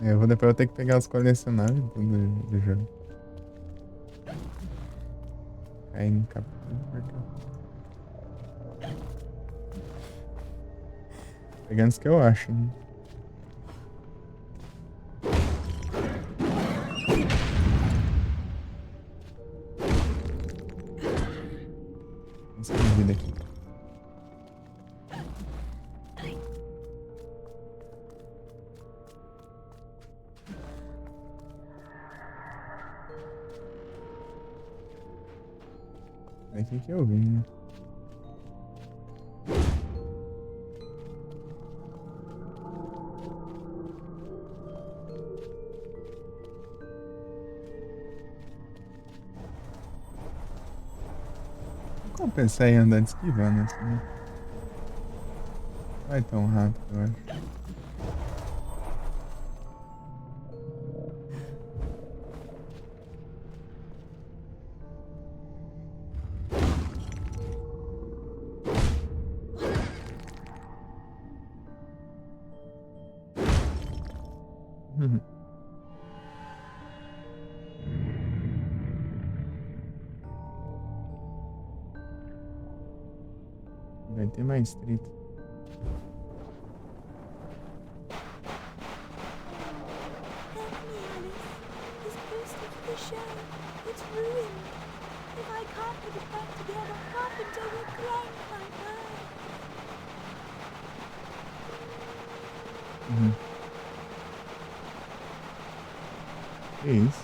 A: É, depois eu vou ter que pegar os colecionáveis do jogo. Aí no capítulo porque... Pegando os que eu acho, né? Escondido aqui. É aqui que eu vim, né? Vou pensar em andar esquivando assim, né? Vai tão rápido, eu acho. Vai ter mais treta.
H: Help me, Alice. This poster for the show. It's ruined. If I can't put it back together, Carpenter will grind my mind.
A: Que isso?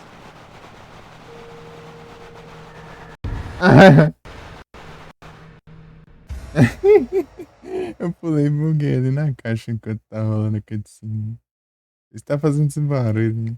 A: Eu pulei e buguei ali na caixa enquanto tá rolando a cutscene. Você tá fazendo esse barulho, né?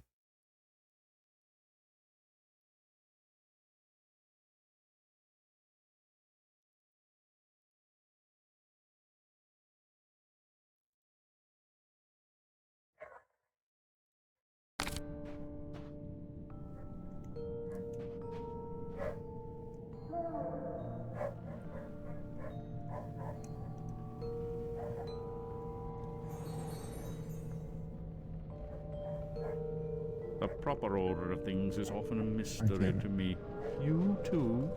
B: The proper order of things is often a mystery
A: Okay.
B: to me. You too?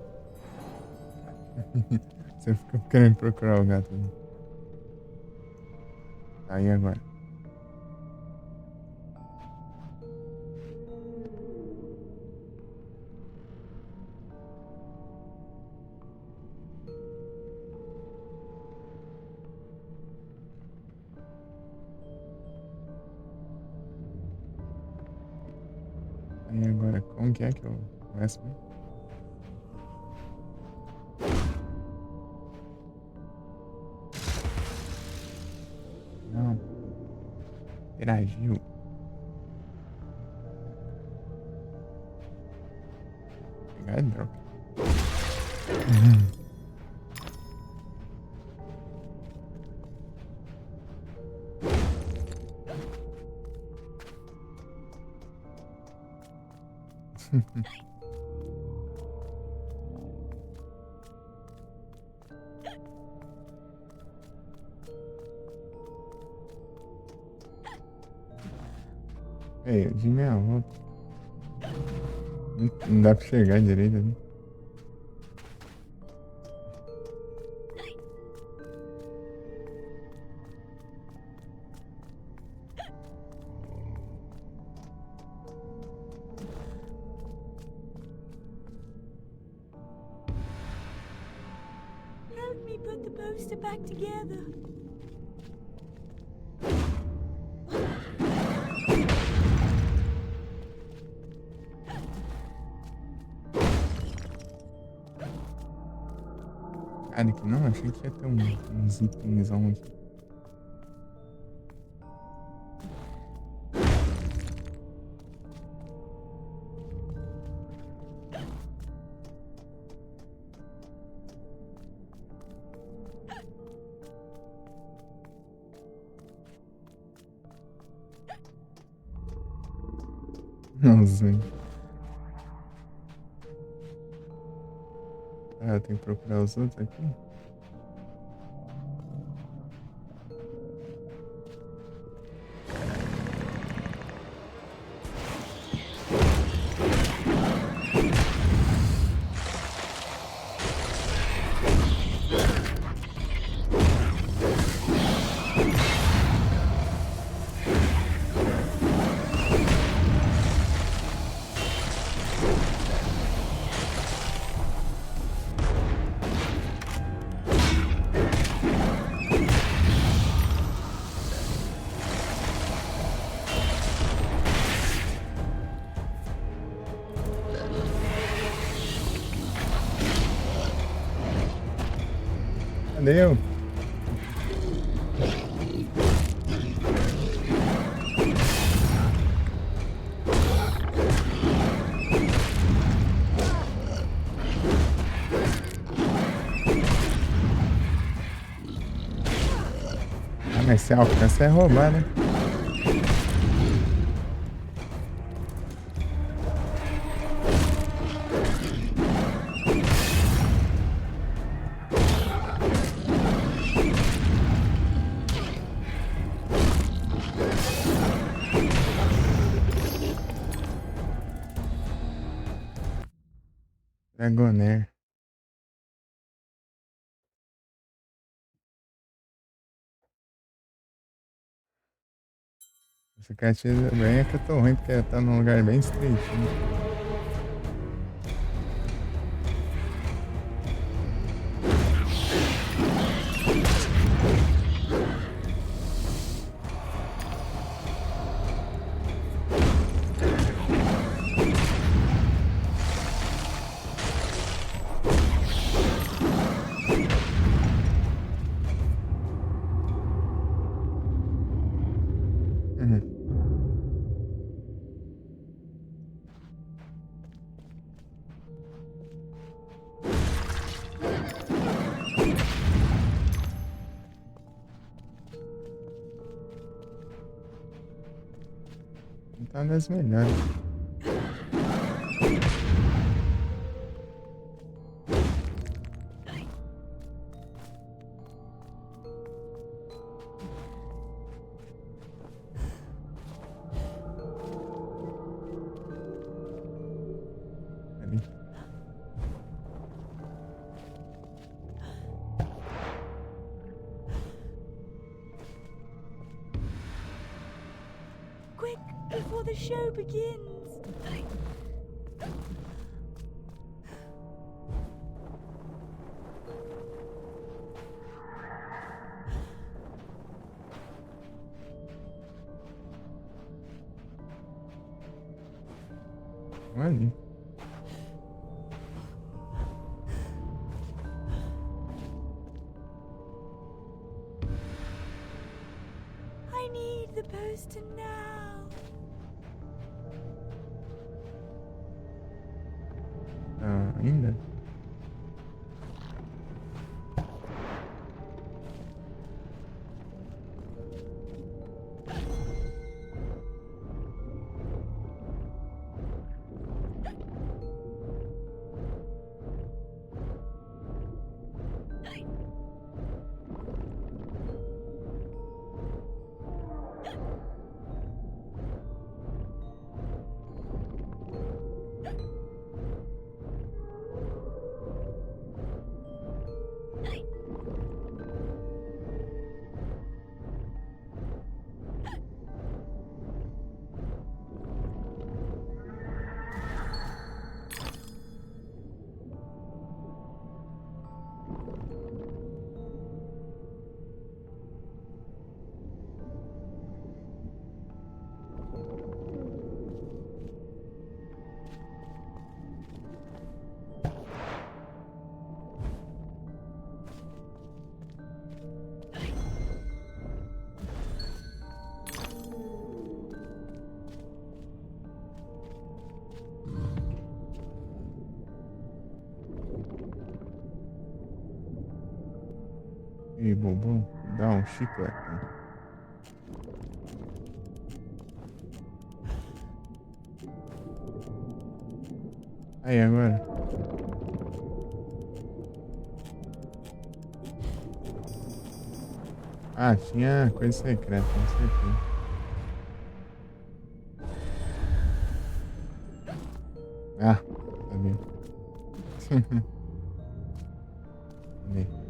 A: Você fica querendo procurar o gato, né? Aí agora. Aí agora, como que é que eu começo? Não. Interagiu. Pegar e drop. Ei, de minha roupa. Não dá pra chegar direito ali.
H: Help me put the poster back together.
A: Cara, que não, achei que ia ter uns itensão aqui. Nossa. Ah, eu tenho que procurar os outros aqui. Valeu! Mas se alcança é roubar, né? Dragonair. Essa cartinha bem é que eu tô ruim, porque tá num lugar bem estreitinho. Uhum. Não tá das melhores. Ali.
H: Quick, before the show begins.
A: Ali.
H: I need the poster now.
A: Ah, ainda? E bobo, dá um chiclete. Aí agora. Ah, tinha coisa secreta, com certeza. Ah, sabia. Ali.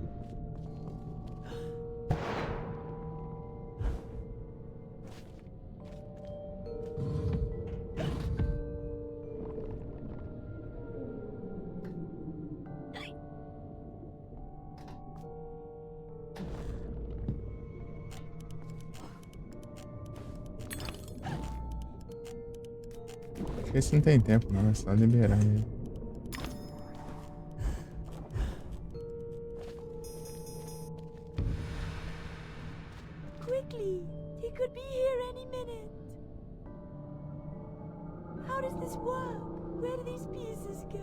A: Acho que esse não tem tempo, não. É só liberar ele.
H: Quickly, he could be here any minute. How does this work? Where do these pieces go?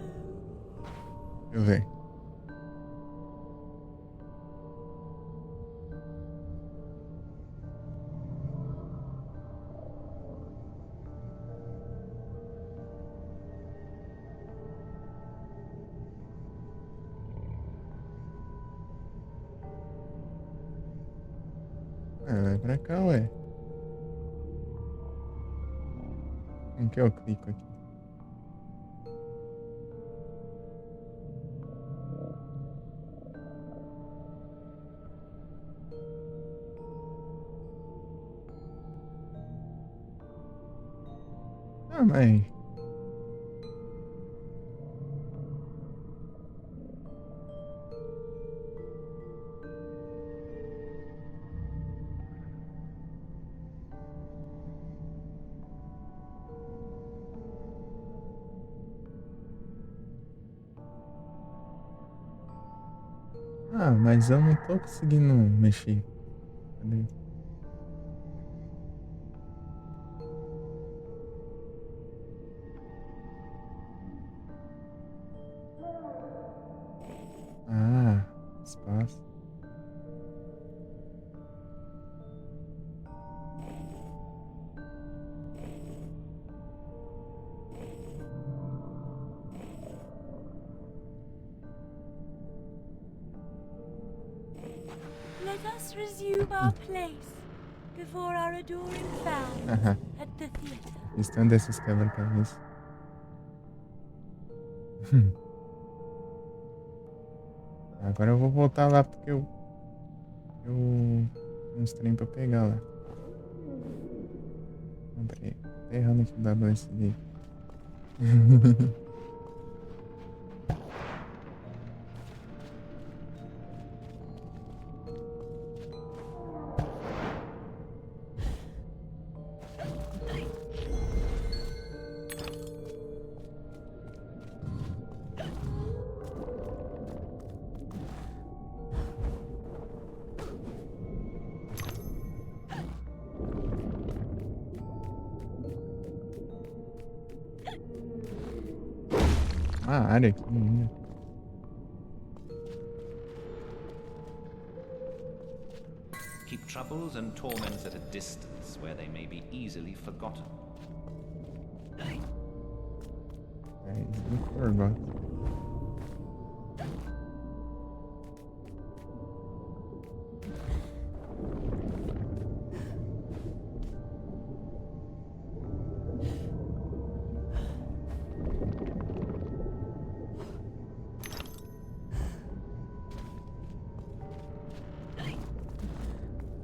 A: Deixa eu ver. Vai pra cá, ué. Como que eu clico aqui? Ah, mas... Ah, mas eu não tô conseguindo mexer. Cadê? Ah, espaço.
H: Let us resume our place before our adoring fans
A: Aham.
H: at the theatre.
A: Estando esses quebra-cabeça. Agora eu vou voltar lá porque eu uns trem pra pegar lá. Não, peraí. Tá errando aqui o WSD. Uma área aqui ainda.
E: Keep troubles and torments at a distance where they may be easily forgotten.
A: É, isso não for agora.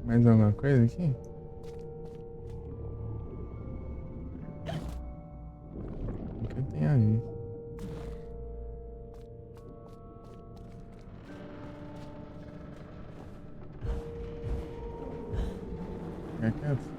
A: Mais alguma coisa aqui? O que eu tenho a ver? Fica quieto.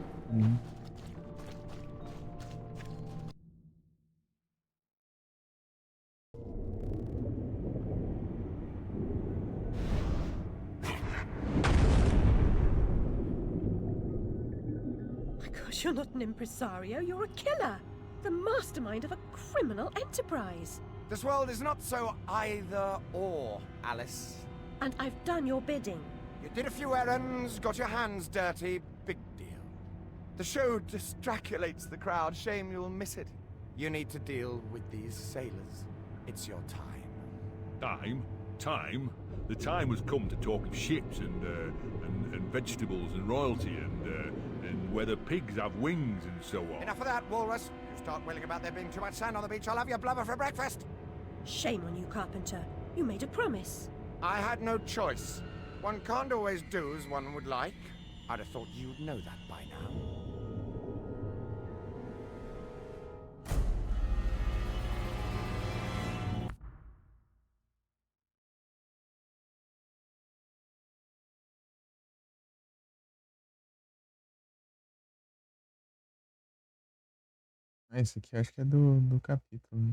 C: My gosh, you're not an impresario, you're a killer. The mastermind of a criminal enterprise.
I: This world is not so either or, Alice.
C: And I've done your bidding.
I: You did a few errands, got your hands dirty, big deal. The show distraculates the crowd, shame you'll miss it. You need to deal with these sailors. It's your time.
J: Time? Time? The time has come to talk of ships and vegetables and royalty and whether pigs have wings and so on.
I: Enough of that, Walrus. You start wailing about there being too much sand on the beach, I'll have your blubber for breakfast.
C: Shame on you, Carpenter. You made a promise.
I: I had no choice. One can't always do as one would like. I'd have thought you'd know that by now.
A: Ah, esse aqui eu acho que é do capítulo, né?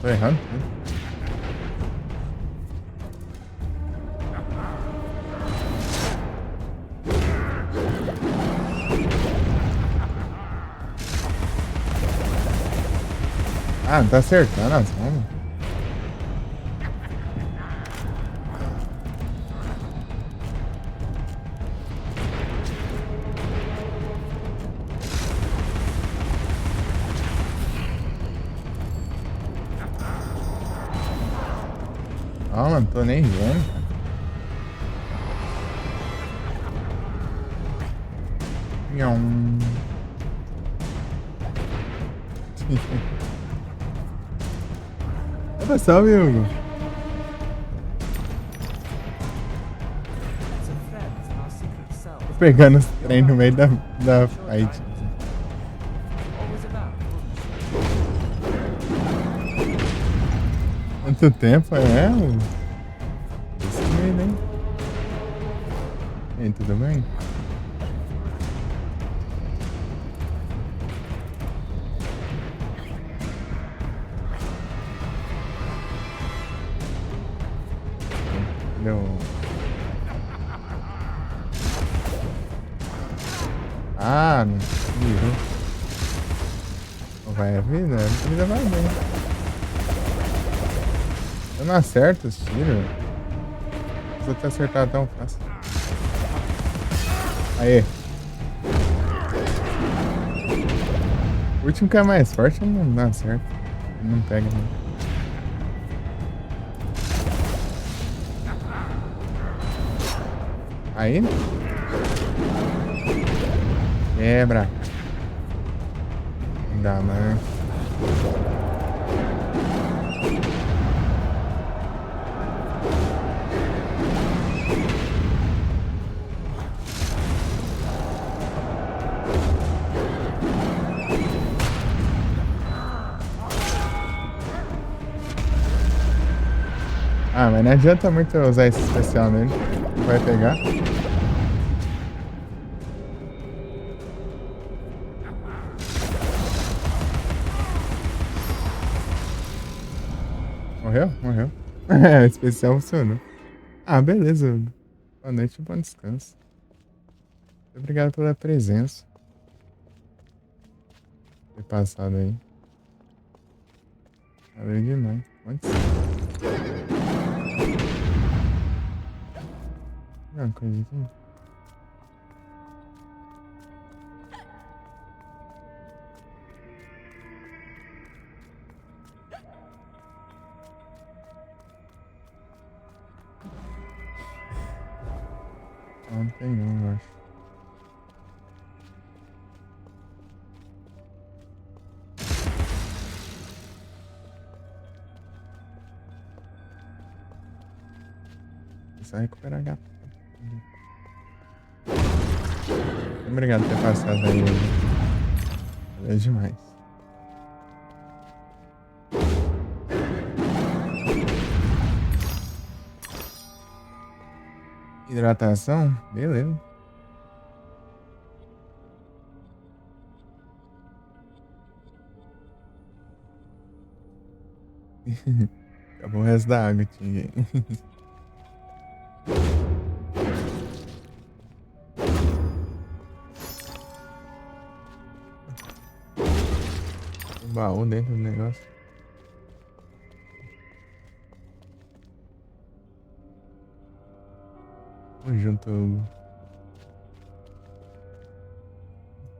A: Tô errando, né? Ah, não tá acertando as bombas. Ah, mano, tô nem vendo, cara. Nham. Olha só, meu. Tô pegando os trem no meio da fight. Quanto tempo é? Esse meio, né? E aí, tudo bem? Não. Ah, não virou. Vai a vida? A vida vai bem. Eu não acerto os tiros. Os outros acertar tão fácil. Aê. O último que é mais forte não dá certo. Não pega, não. Aí? Quebra. Não dá, mano. Ah, mas não adianta muito usar esse especial nele. Não vai pegar. Morreu? Morreu. O especial funcionou. Ah, beleza. Boa noite e bom descanso. Muito obrigado pela presença. Ter passado aí. Valeu demais. Bom descanso. Uma coisa aqui. Não tem não, eu acho. Precisa recuperar HP. Obrigado por ter passado aí. Valeu demais. Hidratação? Beleza. Acabou o resto da água, tinha. Um baú dentro do negócio. Tamo junto, Hugo.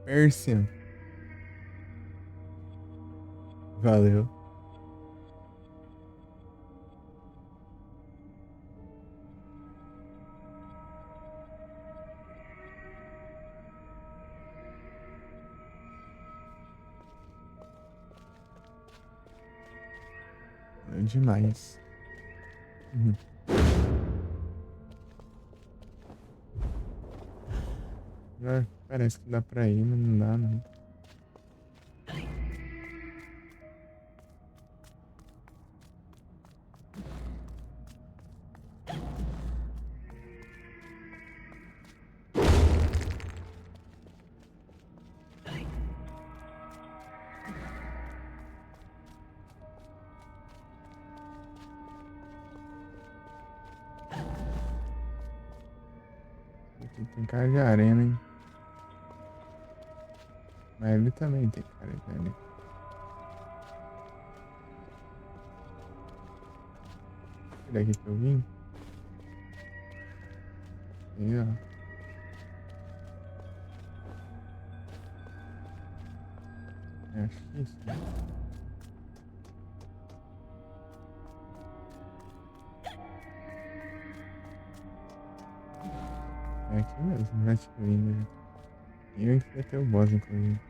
A: Pérsia. Valeu. Valeu demais. Uhum. Já parece que dá pra ir, mas não dá, não. tem cara de arena, hein? Mas ele também tem cara de arena. E daqui que eu vim? Aí, ó. Eu acho que isso, né? É aqui mesmo, já tinha vindo. Já. E eu queria ter o boss, inclusive.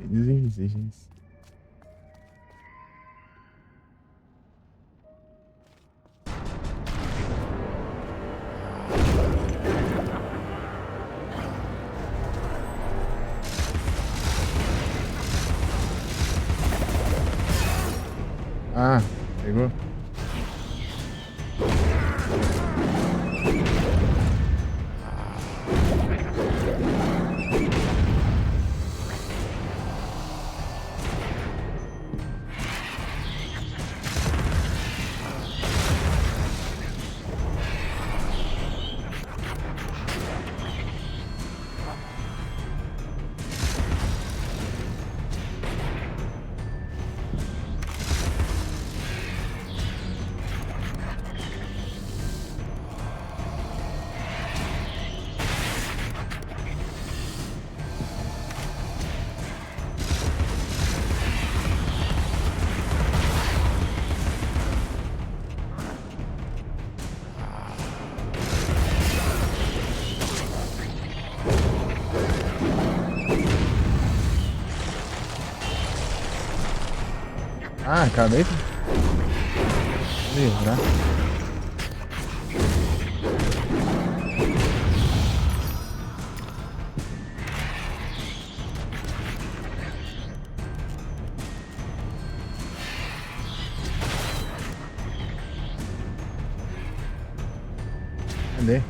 A: Exigência. Ah, pegou? Ah, acabei de livrar. Cadê?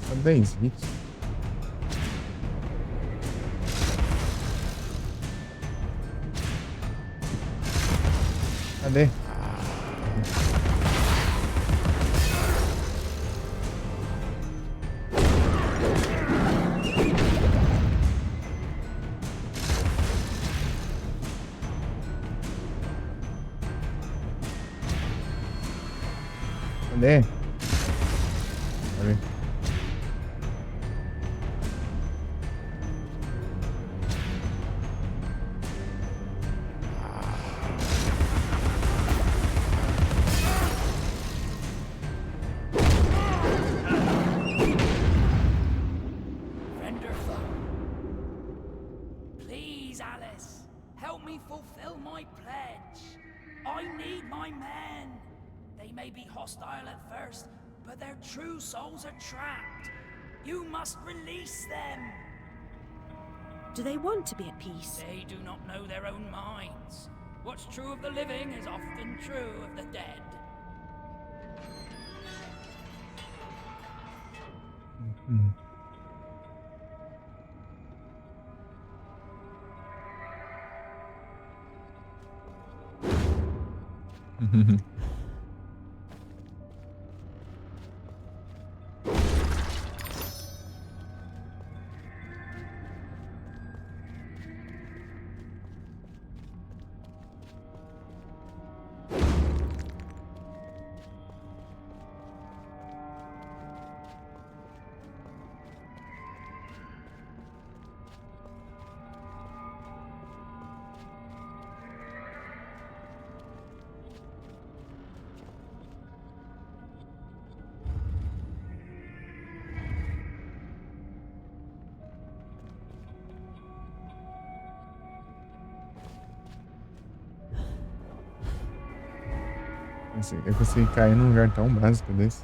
A: Só 10 hits. Cadê? Cadê? Cadê?
D: Renderful. Please, Alice, help me fulfill my pledge. I need my men. They may be hostile at first, but their true souls are trapped. You must release them.
C: Do they want to be at peace?
D: They do not know their own minds. What's true of the living is often true of the dead.
A: Assim, eu consegui cair num lugar tão básico desse.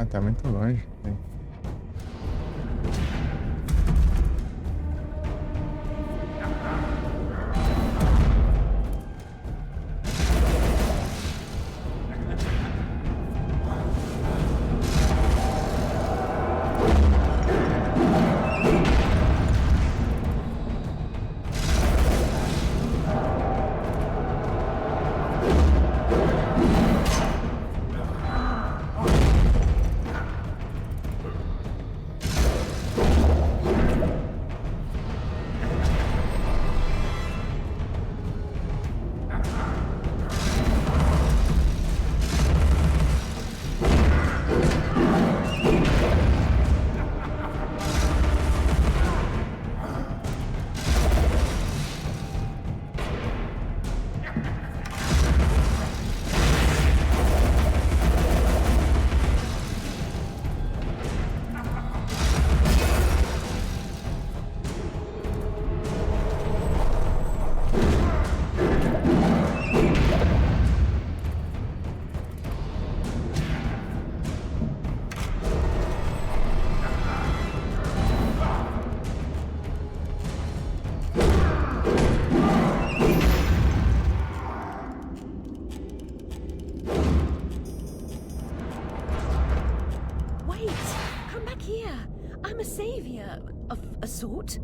A: Tá muito longe, né?
C: I'm a savior of a sort.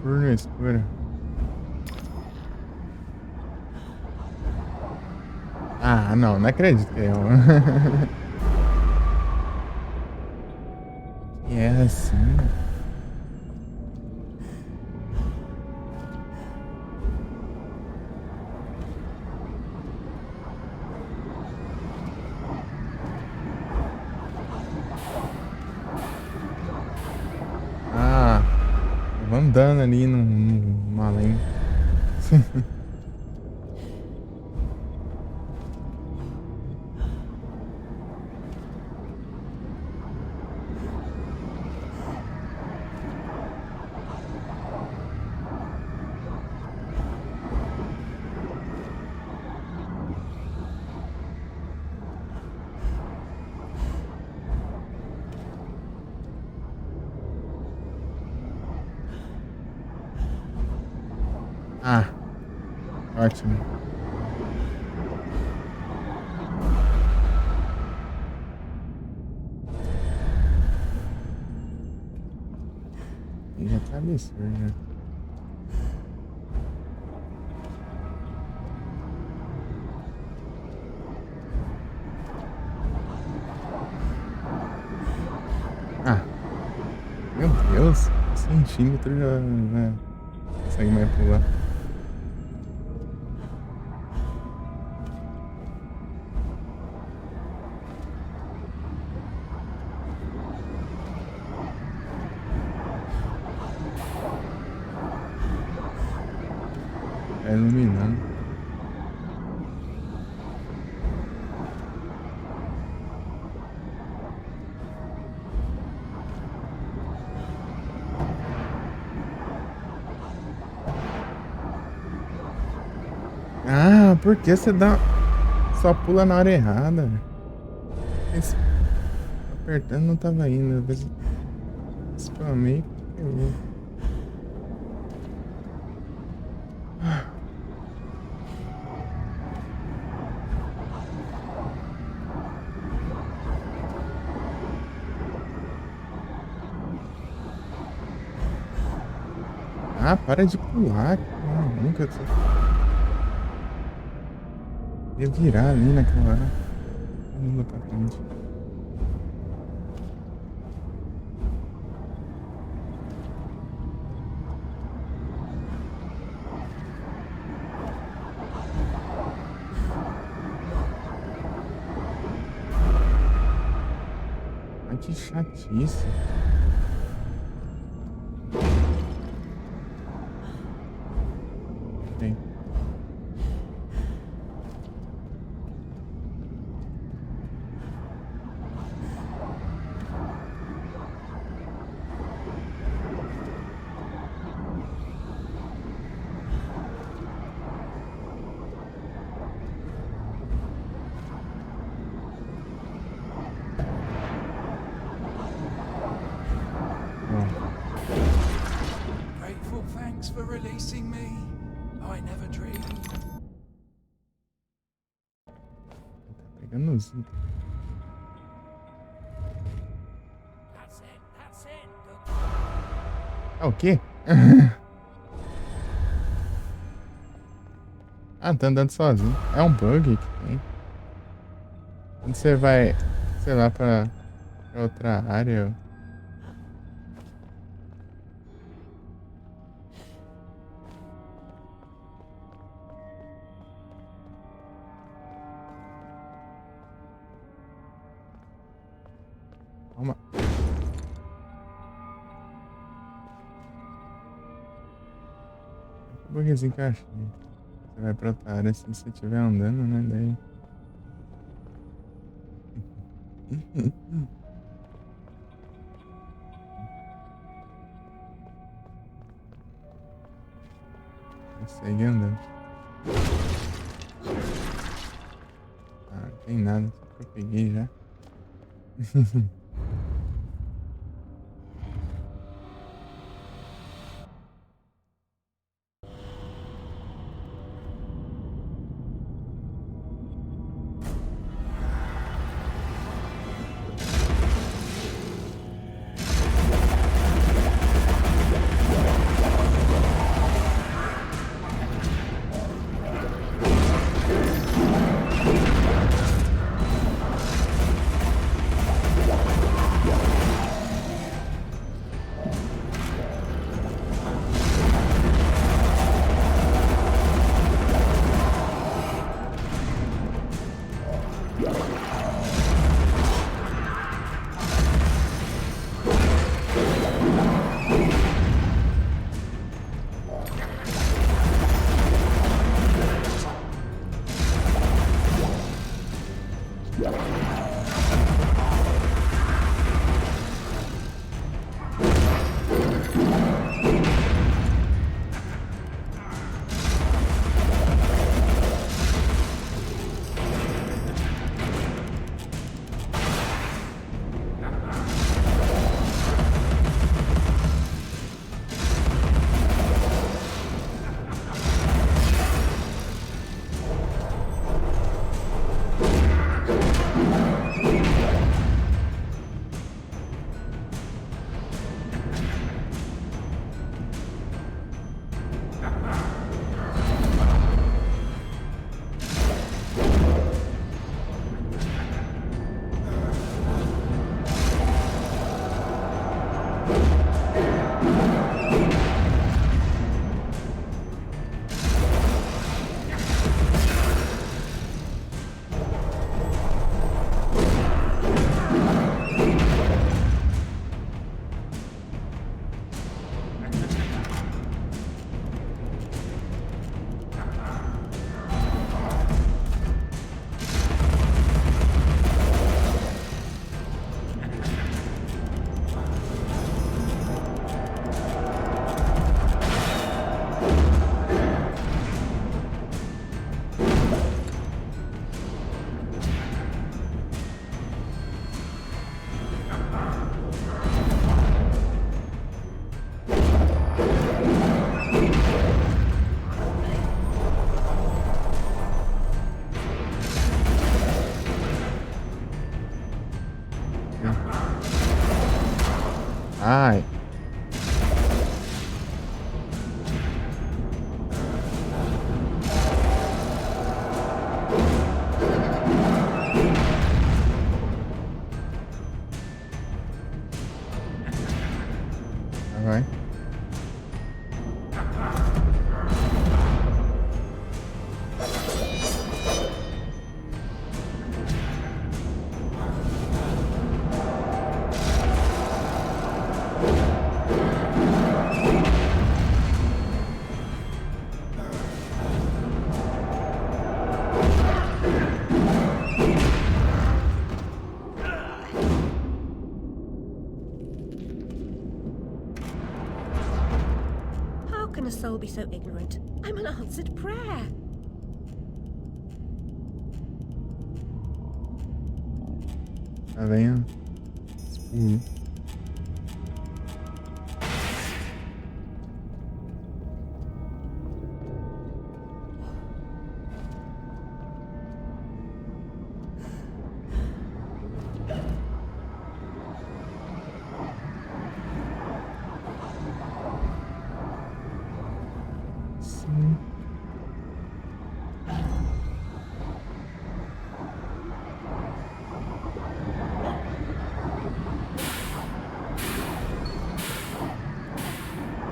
A: por no escuro. Ah, não acredito que é que é assim. Ah, eu vou andando ali no além. Ah, ótimo. E já tá absurdo, né? Ah, meu Deus, centímetro já, né? Consegue mais pular. Tá iluminando. Ah, por que você só pula na hora errada? Esse... Apertando não tava indo. Às vezes spamei. Pegou. Ah, para de pular. Nunca. Ia virar ali naquela hora. Não pra frente. Ai, que chatice. Bem.
K: Grateful thanks for releasing me. I never dreamed.
A: Tá pegando os itens. Ah, o quê? Ah, tá andando sozinho. É um bug que tem. Quando você vai, sei lá, pra outra área. Calma. Um bugzinho que eu achei. Você vai pra outra área se você estiver andando, né? Daí. Segue andando. Ah, não tem nada, só que eu peguei já. Ai. Vai.
C: How can a soul be so ignorant? I'm an answered prayer.
A: Tá vendo? Sim.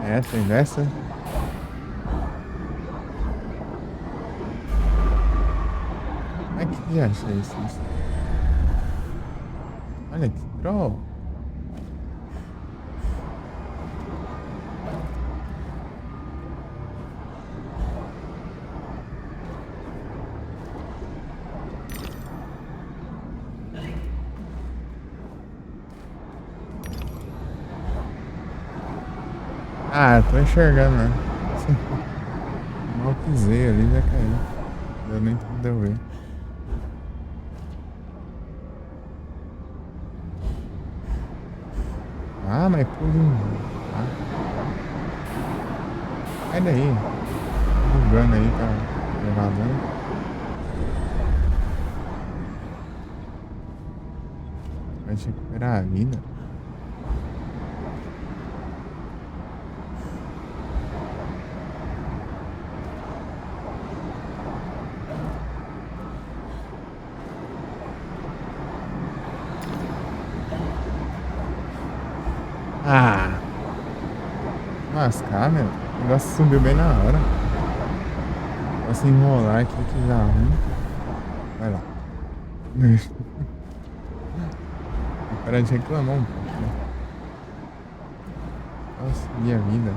A: É, tem dessa? Como é que já achei isso? Olha que troll. Ah, tô enxergando, né? Mal pisei ali, já caiu. Deu nem tempo de eu ver. Ah, mas pulinho. Ah. Sai daí. Bugando aí, tá gravando. Vai recuperar a vida. Ah! Lascar, meu. O negócio subiu bem na hora. Posso enrolar aqui que já arruma. Vai lá. Para de reclamar um pouco. Né? Nossa, minha vida.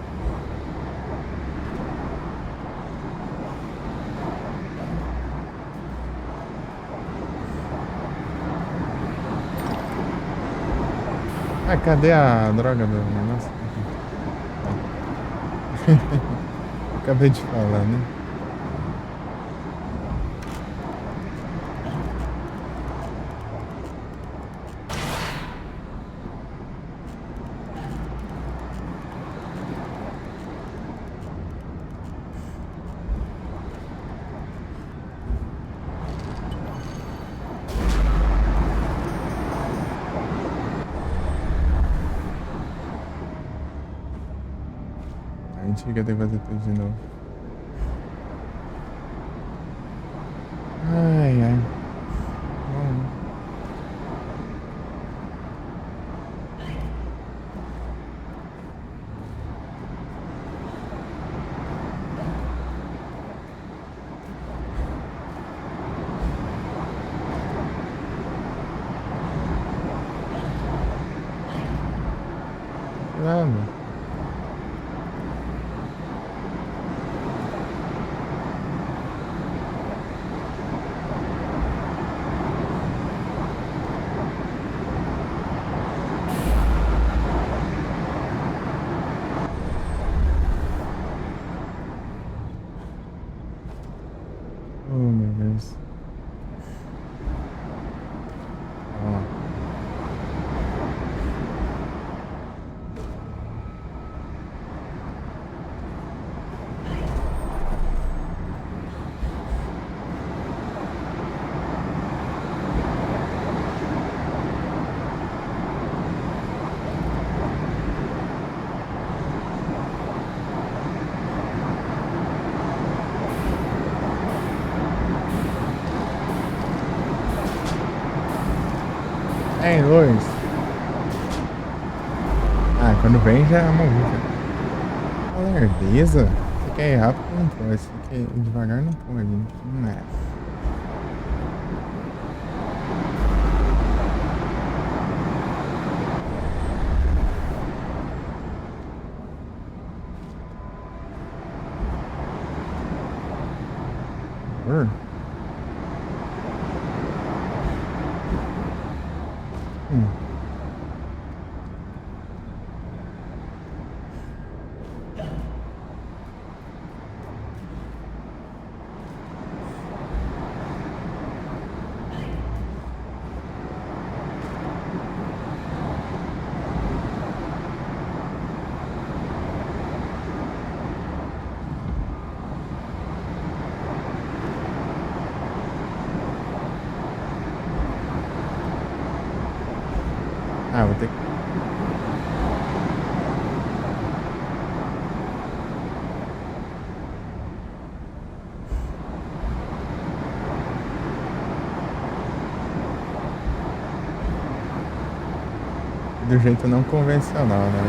A: Ah, cadê a droga do negócio? Acabei de falar, né? A gente fica tem que fazer tudo de novo. Ai, ai. Bom. Tem luz. Ah, quando vem já é uma luta. Lerdeza? Você quer ir rápido, não pode. Você quer ir devagar, não pode. Não é. Ah, vou ter que... Do jeito não convencional, né?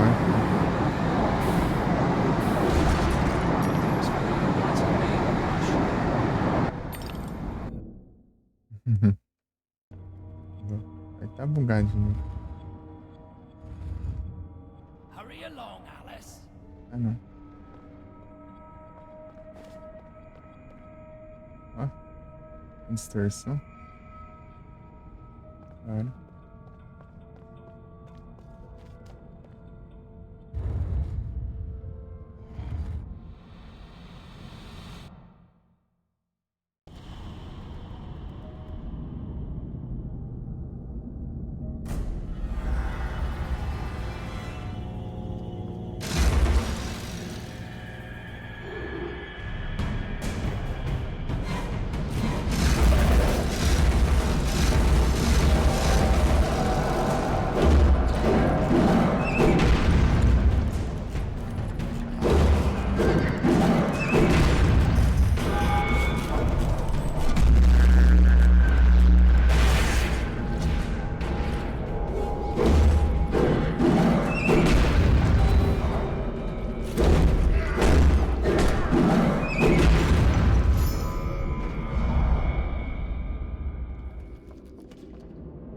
A: Vai tá bugadinho.
D: Hurry along, Alice.
A: Ah, não. Ó. Distorção. Claro.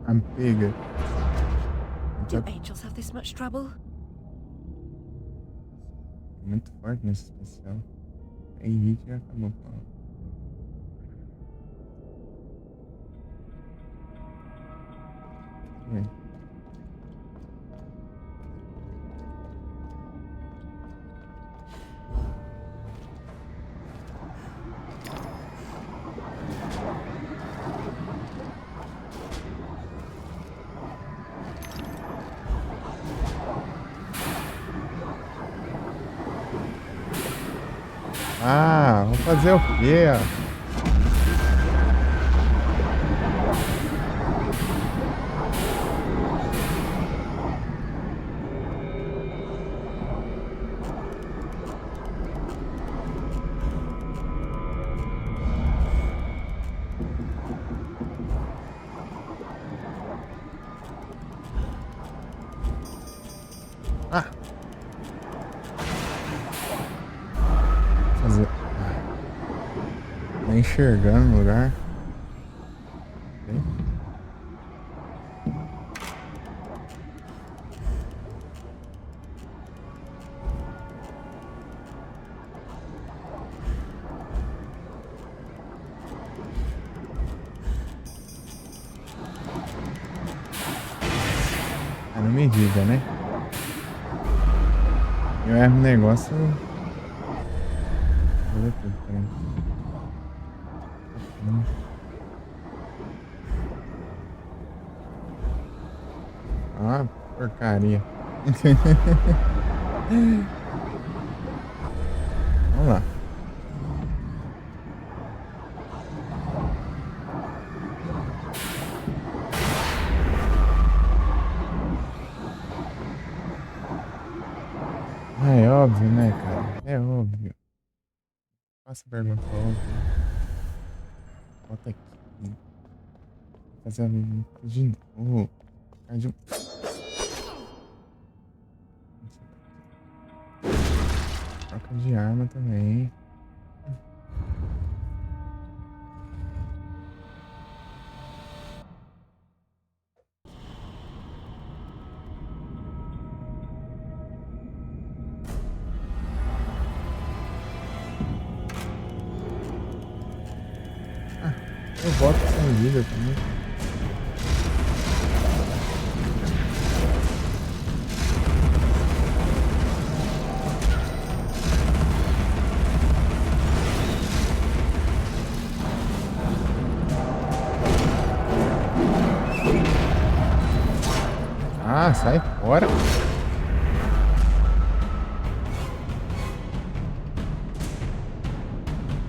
A: I'm bigger.
C: Do angels have this much trouble?
A: Muito forte nesse especial. Aí hit já acabou com ela. Bem. Ah, vou fazer o quê? Ah! Fazer. Tá enxergando o lugar. Ok. Ah, não me diga, né? Eu erro um negócio. Vou ver tudo, peraí. Ah, porcaria. Vamos lá. Ah, é óbvio, né, cara? É óbvio. Faça a pergunta óbvia. Bota aqui. Fazer a de novo. trocar de... Troca de arma também. Eu boto sem vida também. Ah, sai fora.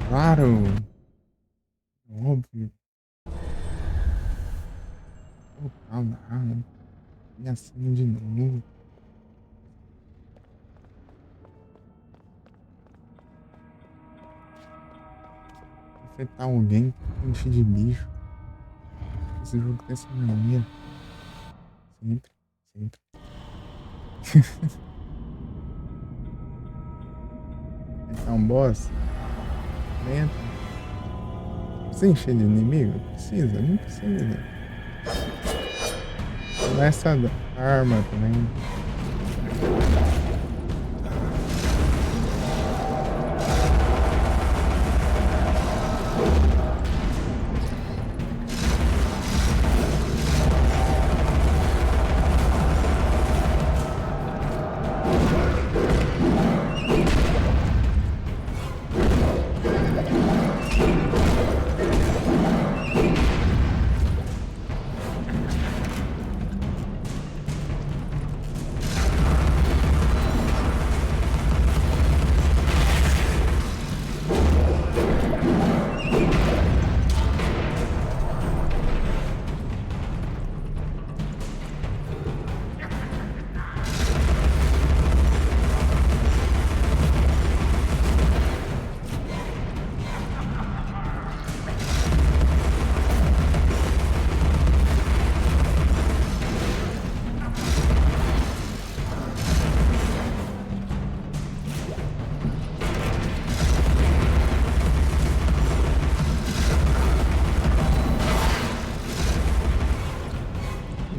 A: Claro. Óbvio. Oh, calma. Me acima de novo. Afetar alguém com enche de bicho. Esse jogo tem essa mania. Sempre. Enfrentar um boss. Lento. Precisa encher de inimigo? Precisa, não precisa. Começa a arma também.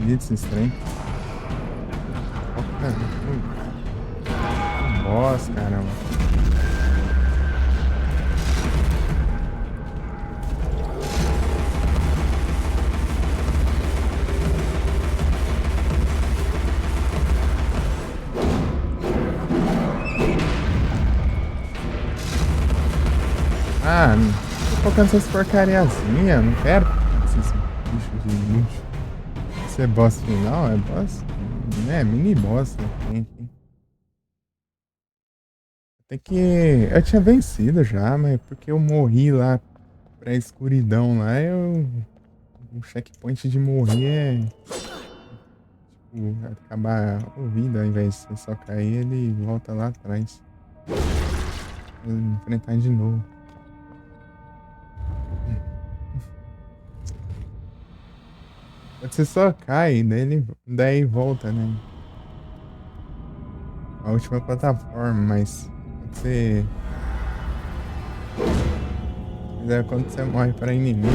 A: Esse estranho. Boss, caramba. Ah, tô focando essas porcariazinhas. Não quero esses bichos de luxo. Esse é boss final? É boss? É, mini boss, né? Até que eu tinha vencido já, mas porque eu morri lá pra escuridão lá, o checkpoint de morrer é tipo, acabar o vida, ao invés de você só cair, ele volta lá atrás. Enfrentar de novo. Você só cai, daí volta, né? A última plataforma, mas você... Quando você morre para inimigos...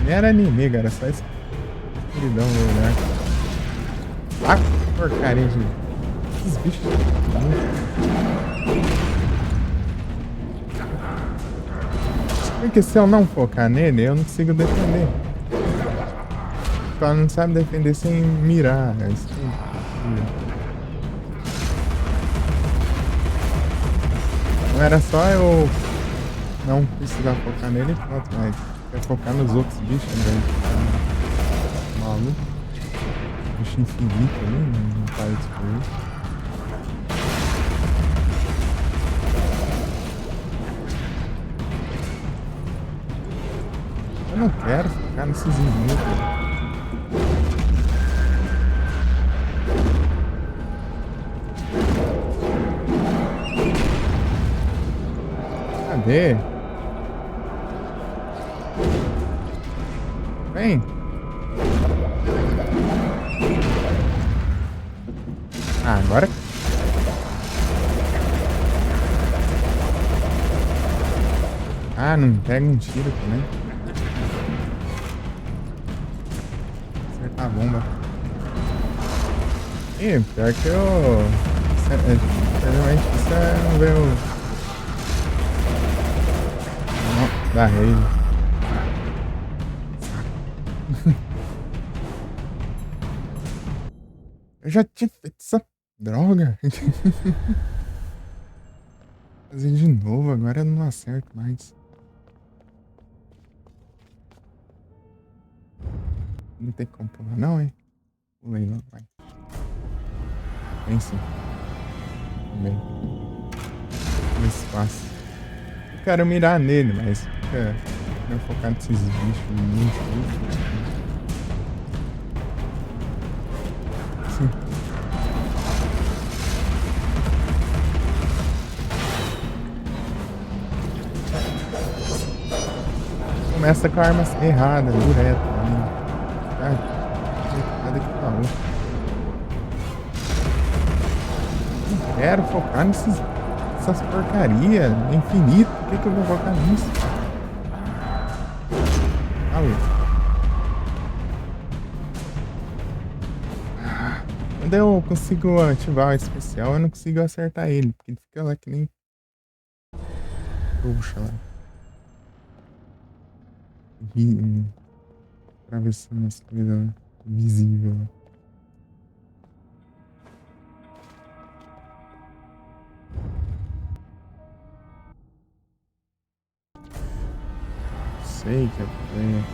A: Nem era inimigo, era só escuridão no lugar. Ah, que porcaria de... Esses bichos... Porque se eu não focar nele, eu não consigo defender. Ela não sabe defender sem mirar. É isso que... Não era só eu não precisar focar nele e pronto, mas quer focar nos outros bichos, né? Maluco. Bicho infinito ali, não para de destruir. Eu não quero ficar nesses inúteis. Cadê? Vem! Ah, agora... Ah, não pega um tiro também. Acertar a bomba. Ih, pior que eu... Geralmente isso não vê o... Não, dá rei. Eu já tinha feito essa droga. Fazer de novo, agora eu não acerto mais. Não tem como pular não, hein? Pulei não, vai. Tem sim. Também. Mais fácil. Eu quero mirar nele, mas fica... Eu focar nesses bichos muito. Sim. Começa com a arma errada, direto. Nada que falou. Não quero focar nessas porcarias. É infinito. Por que eu vou focar nisso? Alô. Quando eu consigo ativar o especial, eu não consigo acertar ele. Porque ele fica lá que nem... Puxa lá. Atravessando as coisas visíveis. Sei que é bem.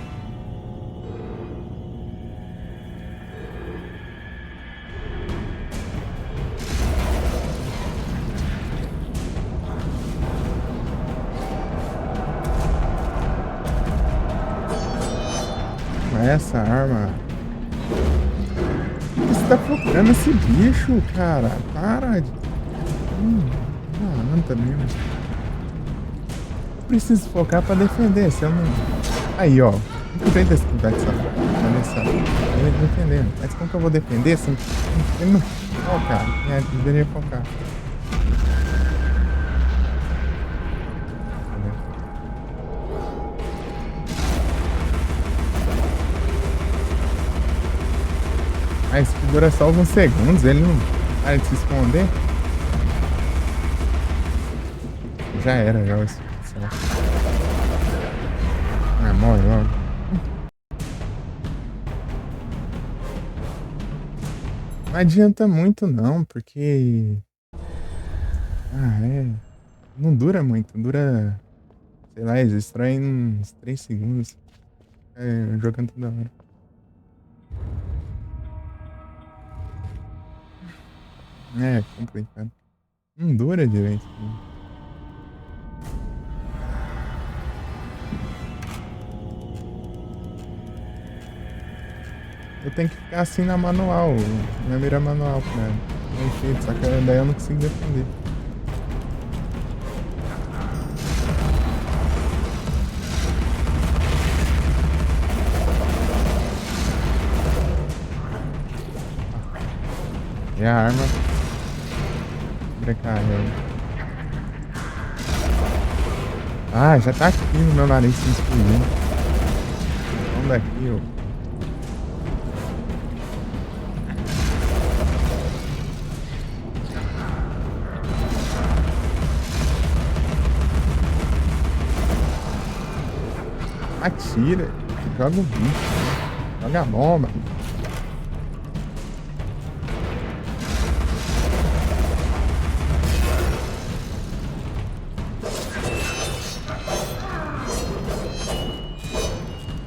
A: Essa arma. Por que você tá focando esse bicho, cara? Para de. Não, tá mesmo. Eu preciso focar pra defender, se eu não. Aí, ó. Não tem desse conversa. Olha só. Ele defendendo. Mas como que eu vou defender se ele não foca? Deveria focar. Mas que dura só alguns segundos, ele não para de se esconder. Já era, já o especial. Ah, morre logo. Não adianta muito não, porque... Não dura muito, dura... Sei lá, eles extraem uns 3 segundos. Jogando toda hora. É complicado. Não dura direito. Eu tenho que ficar assim na manual, na mira manual, cara. Enfim, só que daí eu não consigo defender. E a arma recarregou. Ah, já tá aqui no meu nariz se explodindo. Vamos daqui, ó. Atira, joga o bicho, joga a bomba.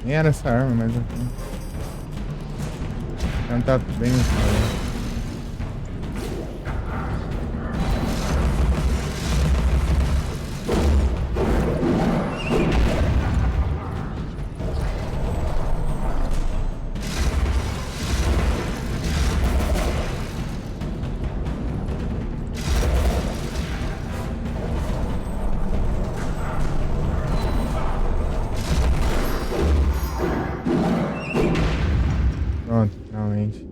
A: Nem era essa arma, mas aqui. Então tá bem. Pronto, finalmente.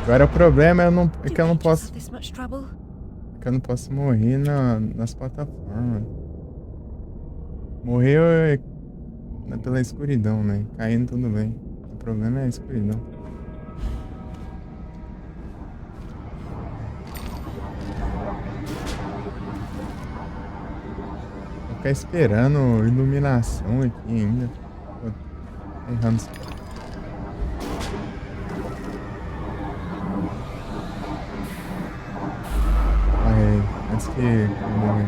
A: Agora o problema é que eu não
C: Did you just
A: posso.
C: have this much trouble?
A: É que eu não posso morrer nas plataformas. Morrer pela escuridão, né? Caindo tudo bem. O problema é a escuridão. Vou ficar esperando iluminação aqui ainda. Tô errando. Morre antes que eu morra.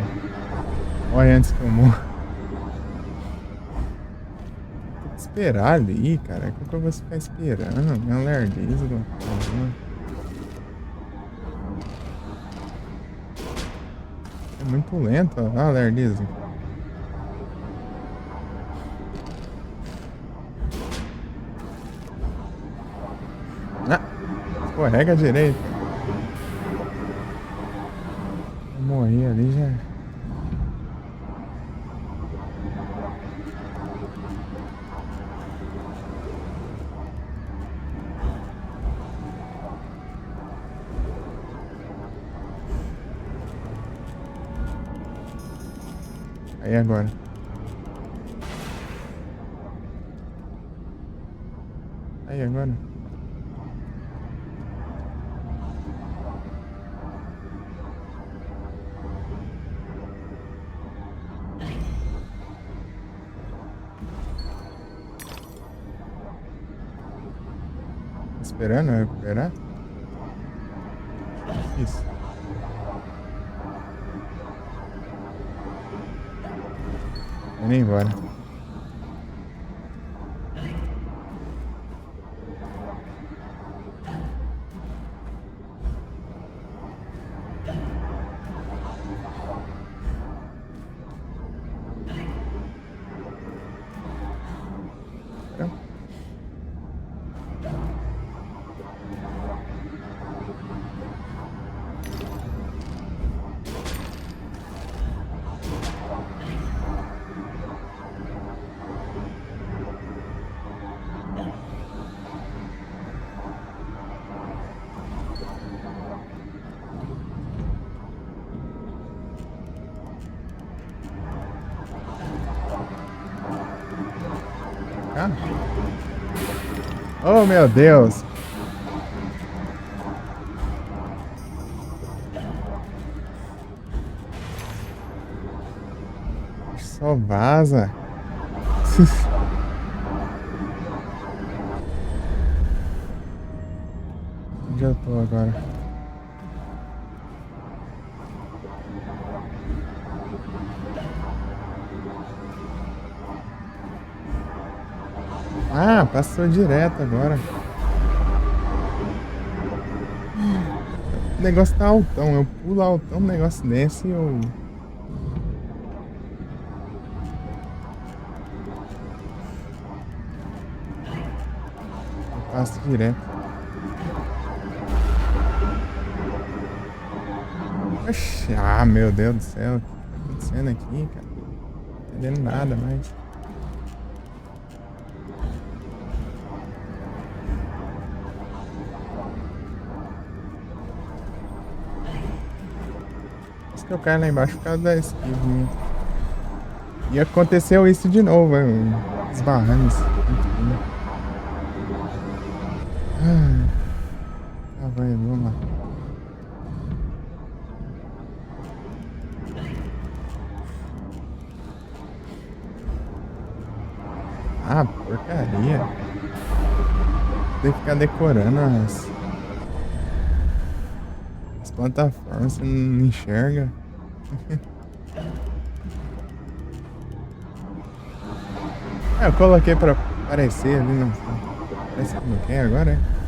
A: Morre antes que eu morra. Tem que esperar ali, cara. Como que eu vou ficar esperando? Minha lerdeza, por favor. É muito lento, ó, a lerdeza. Ah, escorrega direito. Eu morri ali já. Aí agora. Aí agora. Esperando eu recuperar? Isso. Indo embora. Ah. Oh, meu Deus. Só vaza. Onde eu tô agora? Ah, passou direto agora. O negócio tá altão. Eu pulo altão, o negócio desce e eu... passo direto. Oxi, ah, meu Deus do céu. O que tá acontecendo aqui, cara? Não tô entendendo nada mais. Por isso que eu caio lá embaixo por causa da esquiva, né? E aconteceu isso de novo, esbarrando isso. Ah, vai, vamos lá. Ah, porcaria. Tem que ficar decorando as plataformas, você não enxerga. Eu coloquei pra aparecer ali, não. Parece que não quer agora, é?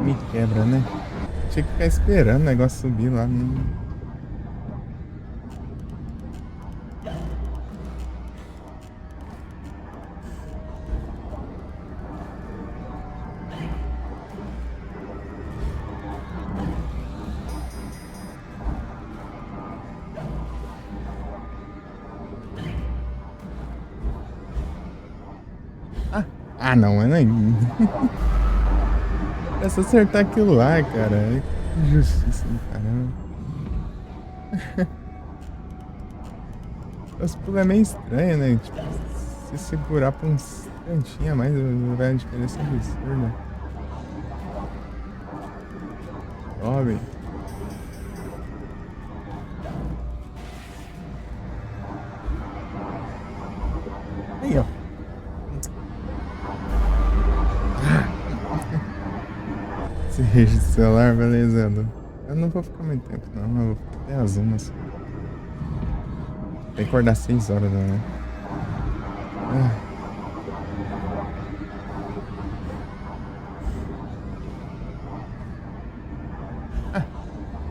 A: Me quebra, né? Tinha que ficar esperando o negócio subir lá. Ah, não, é nem. É só acertar aquilo lá, cara. Que injustiça do caramba. Os pulos é meio estranho, né? Tipo, se segurar por uns cantinhos a mais, vai adquirir essa absurda. Sobe. Aí, ó. Esse registro de celular, beleza. Eu não vou ficar muito tempo, não. Eu vou ficar até as 1. Tem que acordar 6 horas da manhã.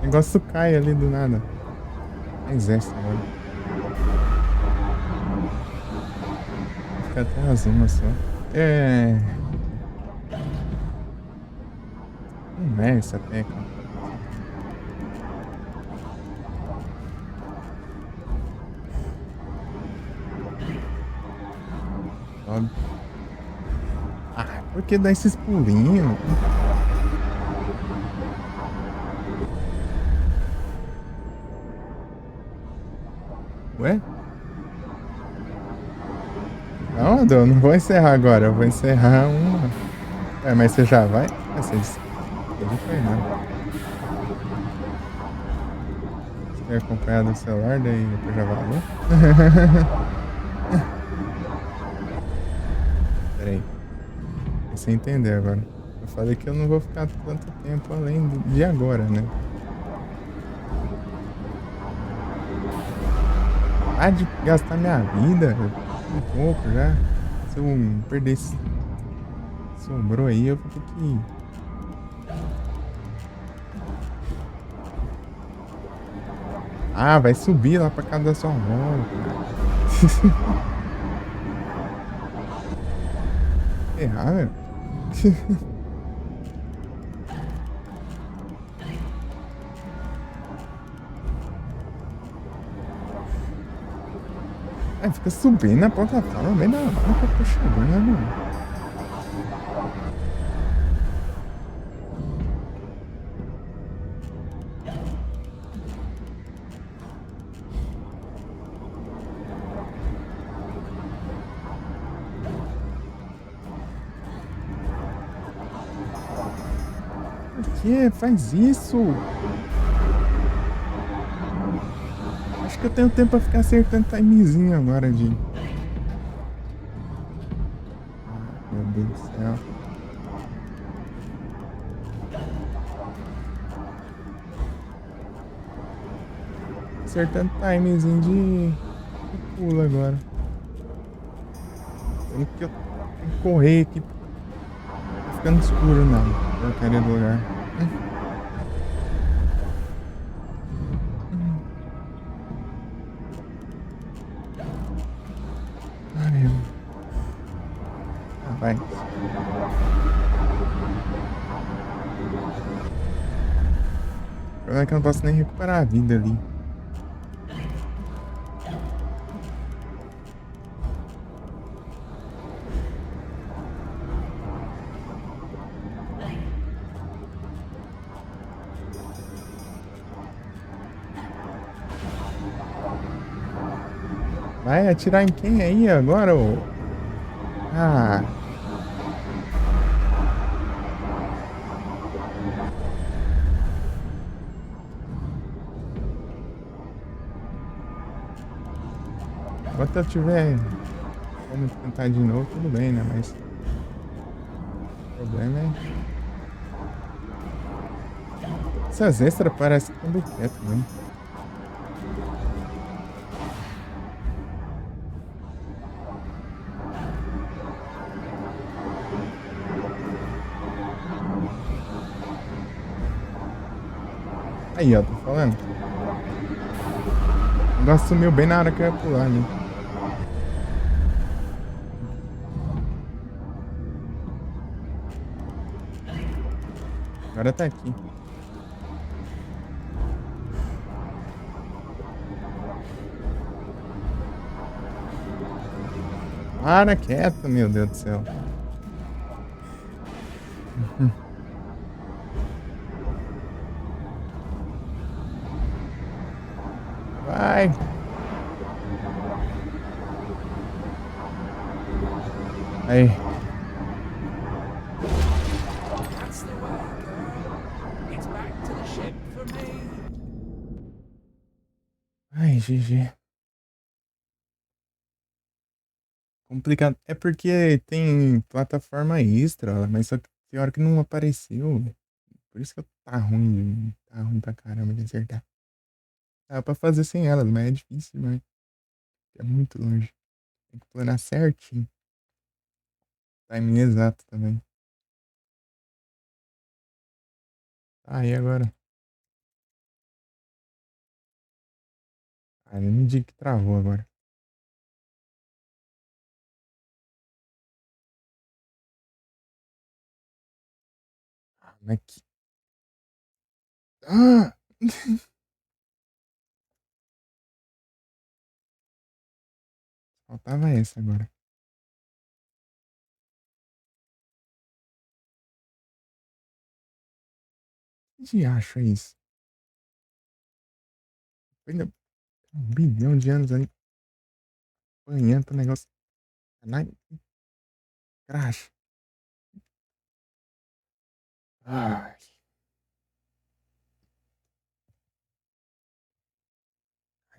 A: O negócio cai ali do nada. Exército agora. Vou ficar até as 1 só. Não é essa tecla. Sobe. Ah, por que dá esses pulinhos? Ué? Não, eu não vou encerrar agora. Eu vou encerrar uma. Mas você já vai? Você disse. Ele foi nada. Você quer acompanhar do celular, daí depois já valeu? Peraí. Você entender agora. Eu falei que eu não vou ficar tanto tempo além de agora, né? Ah, de gastar minha vida um pouco já. Se eu perder esse sobrou aí, eu vou ter que. Ah, vai subir lá pra casa da sua avó, cara. Errar, velho. Fica subindo na plataforma bem na hora que eu tô chegando. Por que faz isso? Acho que eu tenho tempo pra ficar acertando timezinho agora de... Meu Deus do céu. Acertando timezinho de pulo agora. Sendo que eu tenho que correr aqui. Tá ficando escuro na porcaria do lugar. Vai. O problema é que eu não posso nem recuperar a vida ali. Vai atirar em quem aí agora, ô? Ah. Enquanto eu tiver como tentar de novo, tudo bem, né? Mas o problema é... Essas extras parecem que estão bem quietas também. Aí, ó, tô falando. O negócio sumiu bem na hora que eu ia pular ali. Agora tá aqui. Para quieto, meu Deus do céu. Vai! Aí.
K: That's the way, girl. It's back to the ship for me.
A: Ai, GG. Complicado. É porque tem plataforma extra, mas só que tem hora que não apareceu. Por isso que tá ruim. Tá ruim pra caramba de acertar. Dá pra fazer sem elas, mas é difícil, mas é muito longe. Tem que planar certinho. Timing exato também. Tá aí agora. Ah, eu me diga que travou agora. Ah, mas que... Ah! Faltava essa agora. Que diacho é isso? Ainda 1 bilhão de anos aí apanhando pro negócio. Crash. Ai.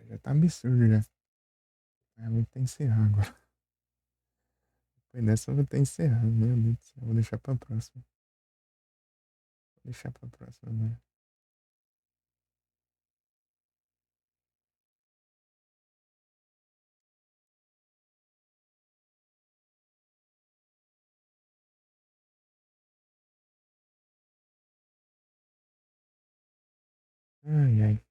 A: Já tá absurdo já. Eu vou ter que encerrar agora. Depois dessa eu vou ter que encerrar. Meu Deus do céu. Vou deixar pra próxima. Vou deixar pra próxima, né? Ai, ai.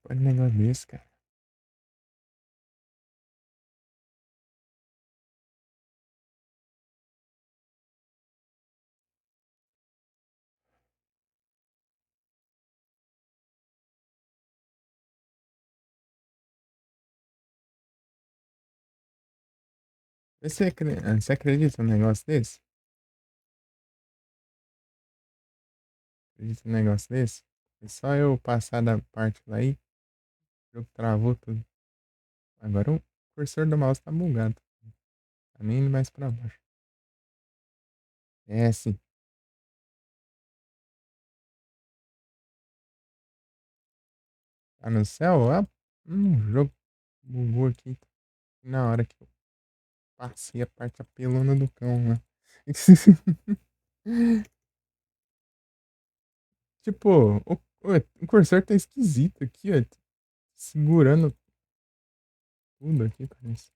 A: Pode negócio desse, cara. Você acredita num negócio desse? Acredita num negócio desse? É só eu passar da parte lá aí, o jogo travou tudo. Agora o cursor do mouse tá bugado. Tá nem indo mais pra baixo. É, sim. Tá no céu? Ah, o jogo bugou aqui. Na hora que eu passei a parte apelona do cão, né? Tipo, o cursor tá esquisito aqui, ó. Segurando tudo aqui, parece.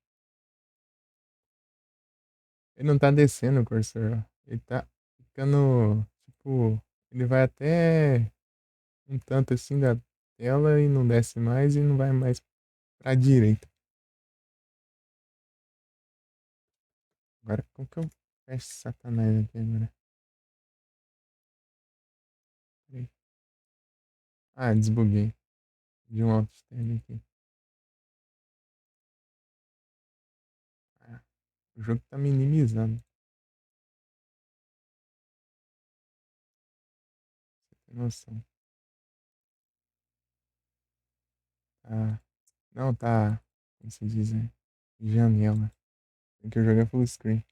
A: Ele não tá descendo o cursor, ó. Ele tá ficando, tipo, ele vai até um tanto assim da tela e não desce mais e não vai mais pra direita. Agora, como que eu fecho esse satanás aqui agora? Peraí. Ah, desbuguei. De um alt tab aqui. Ah, o jogo tá minimizando. Você tem noção. Tá. Não, tá. Como se diz, né? Janela. Tem que eu jogar full screen.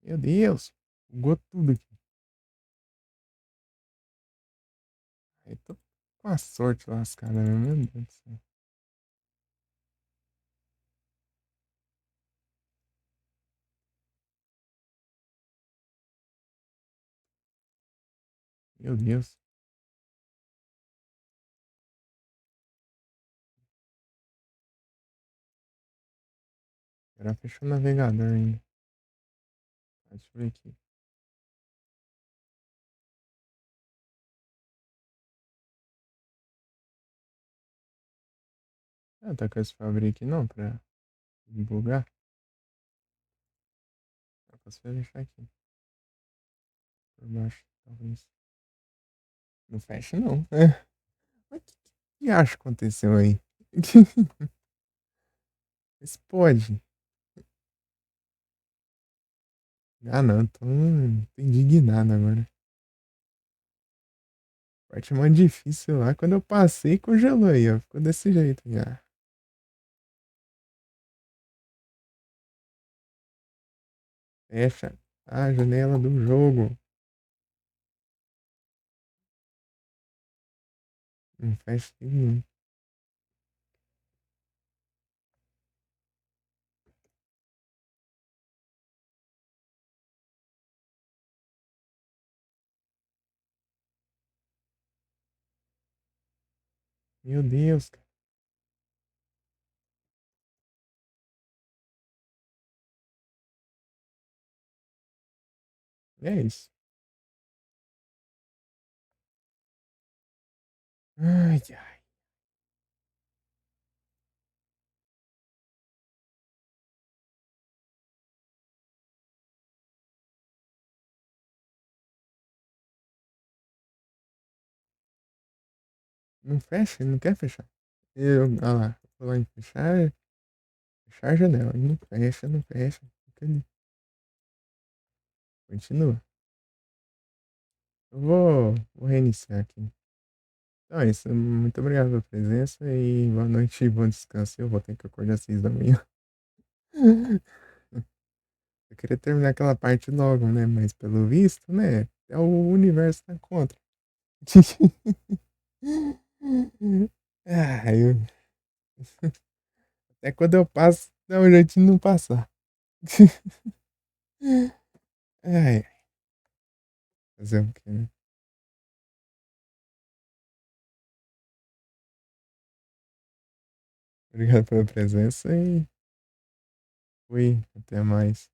A: Meu Deus! Bugou tudo aqui. Aí tô com a sorte lascada, né? Meu Deus do céu. Meu Deus. Será que fechou o navegador ainda? Deixa eu ver aqui. Ah, tá com esse fabric não pra bugar? Eu posso fechar aqui. Por baixo, talvez. Não fecha não. É. Mas que acho que aconteceu aí? Mas pode. Ah, não. Tô indignado agora. A parte mais difícil lá, quando eu passei, congelou aí, ó. Ficou desse jeito aí, ó. Fecha a janela do jogo. Não fecha nenhum. Meu Deus, cara. É isso. Ai, ai. Não fecha, ele não quer fechar. Olha lá, vou lá em fechar, fechar a janela. E não fecha, não fecha. Fica ali. Continua. Eu vou reiniciar aqui. Então é isso. Muito obrigado pela presença e boa noite e bom descanso. Eu vou ter que acordar às 6 da manhã. Eu queria terminar aquela parte logo, né? Mas pelo visto, né? É o universo tá contra. Ah, até quando eu passo, dá um jeito de não passar. Ai, fazer o quê, né? Obrigado pela presença e fui. Até mais.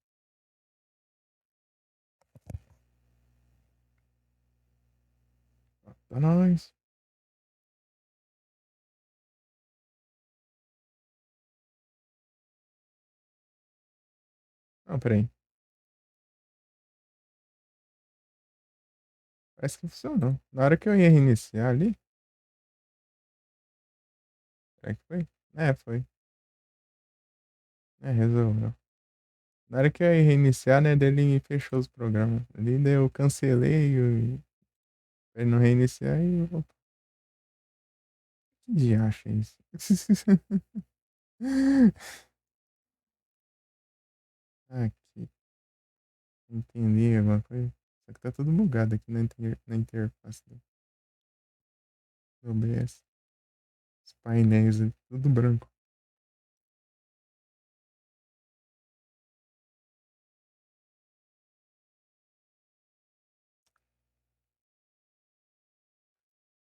A: Pra nós. Não, peraí. Parece que funcionou. Na hora que eu ia reiniciar ali. Será que foi? É, foi. É, resolveu. Na hora que eu ia reiniciar, né? Dele fechou os programas. Ali daí eu cancelei pra ele não reiniciar e. Opa, que diacho é isso? Aqui. Entendi alguma coisa. Só que tá tudo bugado aqui na interface do OBS. Os painéis, tudo branco.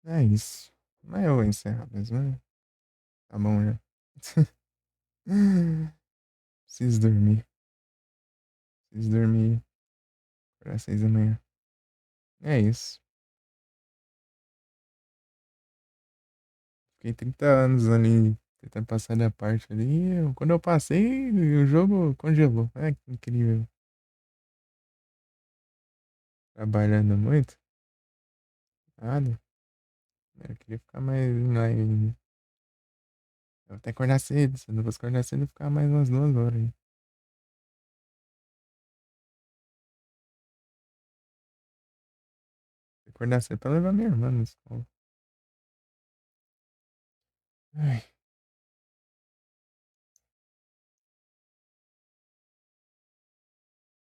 A: É isso. Mas eu vou encerrar mesmo, né? Tá bom já. Preciso dormir. Preciso dormir para 6 da manhã. É isso. Fiquei 30 anos ali tentando passar da parte ali. Quando eu passei, o jogo congelou. É que incrível. Trabalhando muito. Nada. Eu queria ficar mais online ainda. Eu vou até acordar cedo. Se eu não fosse acordar cedo, eu vou ficar mais umas 2 horas aí. Acordar cedo pra levar minha irmã na escola. Ai,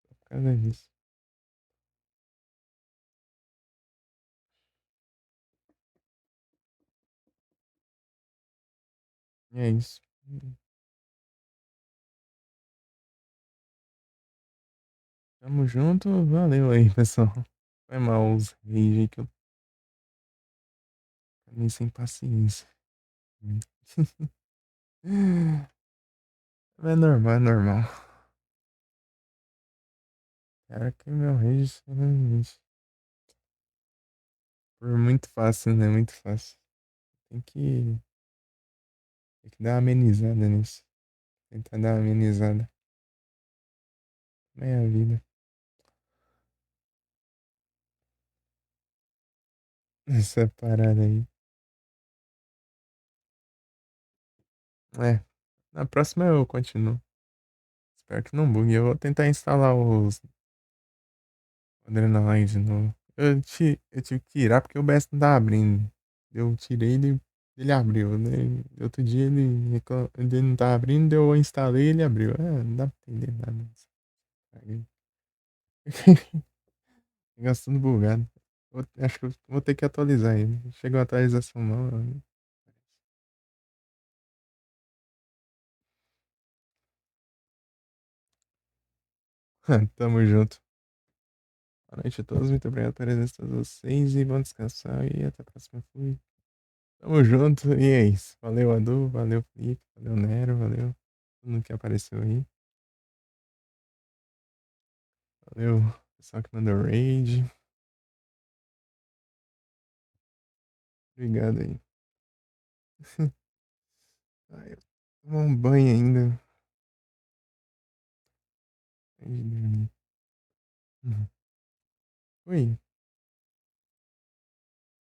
A: por causa disso. E é isso. Tamo junto. Valeu aí, pessoal. Foi mal os rage aí que eu também sem paciência. É normal, é normal. Cara, que meu rage por muito fácil, né? Muito fácil. Tem que, tem que dar uma amenizada nisso. Tentar dar uma amenizada. Meia vida. Essa parada aí. É, Na próxima eu continuo. Espero que não bugue. Eu vou tentar instalar os Adrenaline de novo. Eu tive que tirar porque o OBS não tava abrindo. Eu tirei ele abriu, né? Outro dia ele não tava abrindo, eu instalei e ele abriu. Não dá pra entender nada. Caguei. Negócio tudo bugado. Acho que eu vou ter que atualizar ele. Chegou a atualização não. Tamo junto. Boa noite a todos, muito obrigado pela presença de todos vocês e vão descansar e até a próxima. Fui. Tamo junto e é isso. Valeu, Adu, valeu, Felipe, valeu, Nero, valeu todo mundo que apareceu aí. Valeu, pessoal que mandou raid. Obrigado aí. Ai, eu vou tomar um banho ainda. Antes de dormir. Oi.